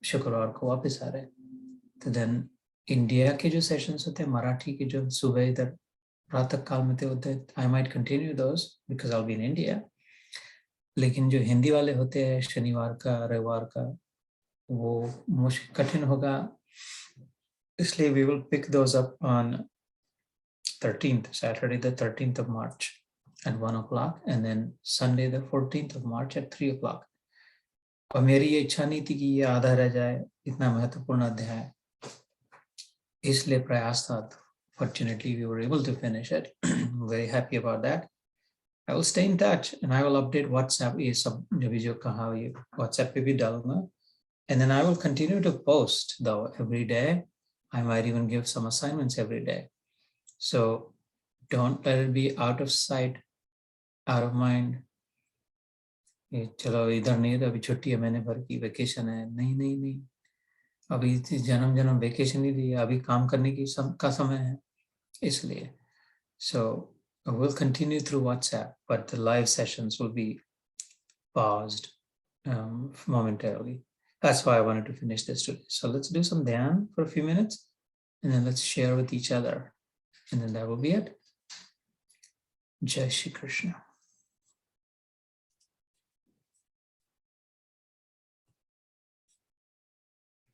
शुक्रवार को वापस आ रहे. तो देन इंडिया के जो सेशंस होते हैं, मराठी के जो सुबह इधर प्रातः काल में होते हैं, I might continue those because I will be in India. लेकिन जो हिंदी वाले होते हैं शनिवार का, रविवार का, वो मुश्किल कठिन होगा. इसलिए we will pick those up on 13th, Saturday the 13th of March at 1 o'clock, and then Sunday the 14th of March at 3 o'clock. और मेरी ये इच्छा नहीं थी कि ये आधा रह जाए, इतना महत्वपूर्ण अध्याय, इसलिए प्रयास था. Fortunately, we were able to finish it. Very happy about that. I will stay in touch and I will update WhatsApp. ये सब जो भी जो कहा, ये WhatsApp पे भी डालूंगा. And then I will continue to post though every day. I might even give some assignments every day. So don't let it be out of sight, out of mind. ये चलो इधर नहीं, तो अभी छुट्टी है, महीने भर की वेकेशन है, नहीं नहीं नहीं, अभी जन्म जन्म वेकेशन ही दी है, अभी काम करने की का समय है, इसलिए. So we'll continue through WhatsApp, but the live sessions will be paused momentarily. That's why I wanted to finish this today. So let's do some dhyan for a few minutes, and then let's share with each other, and then that will be it. Jai Shri Krishna.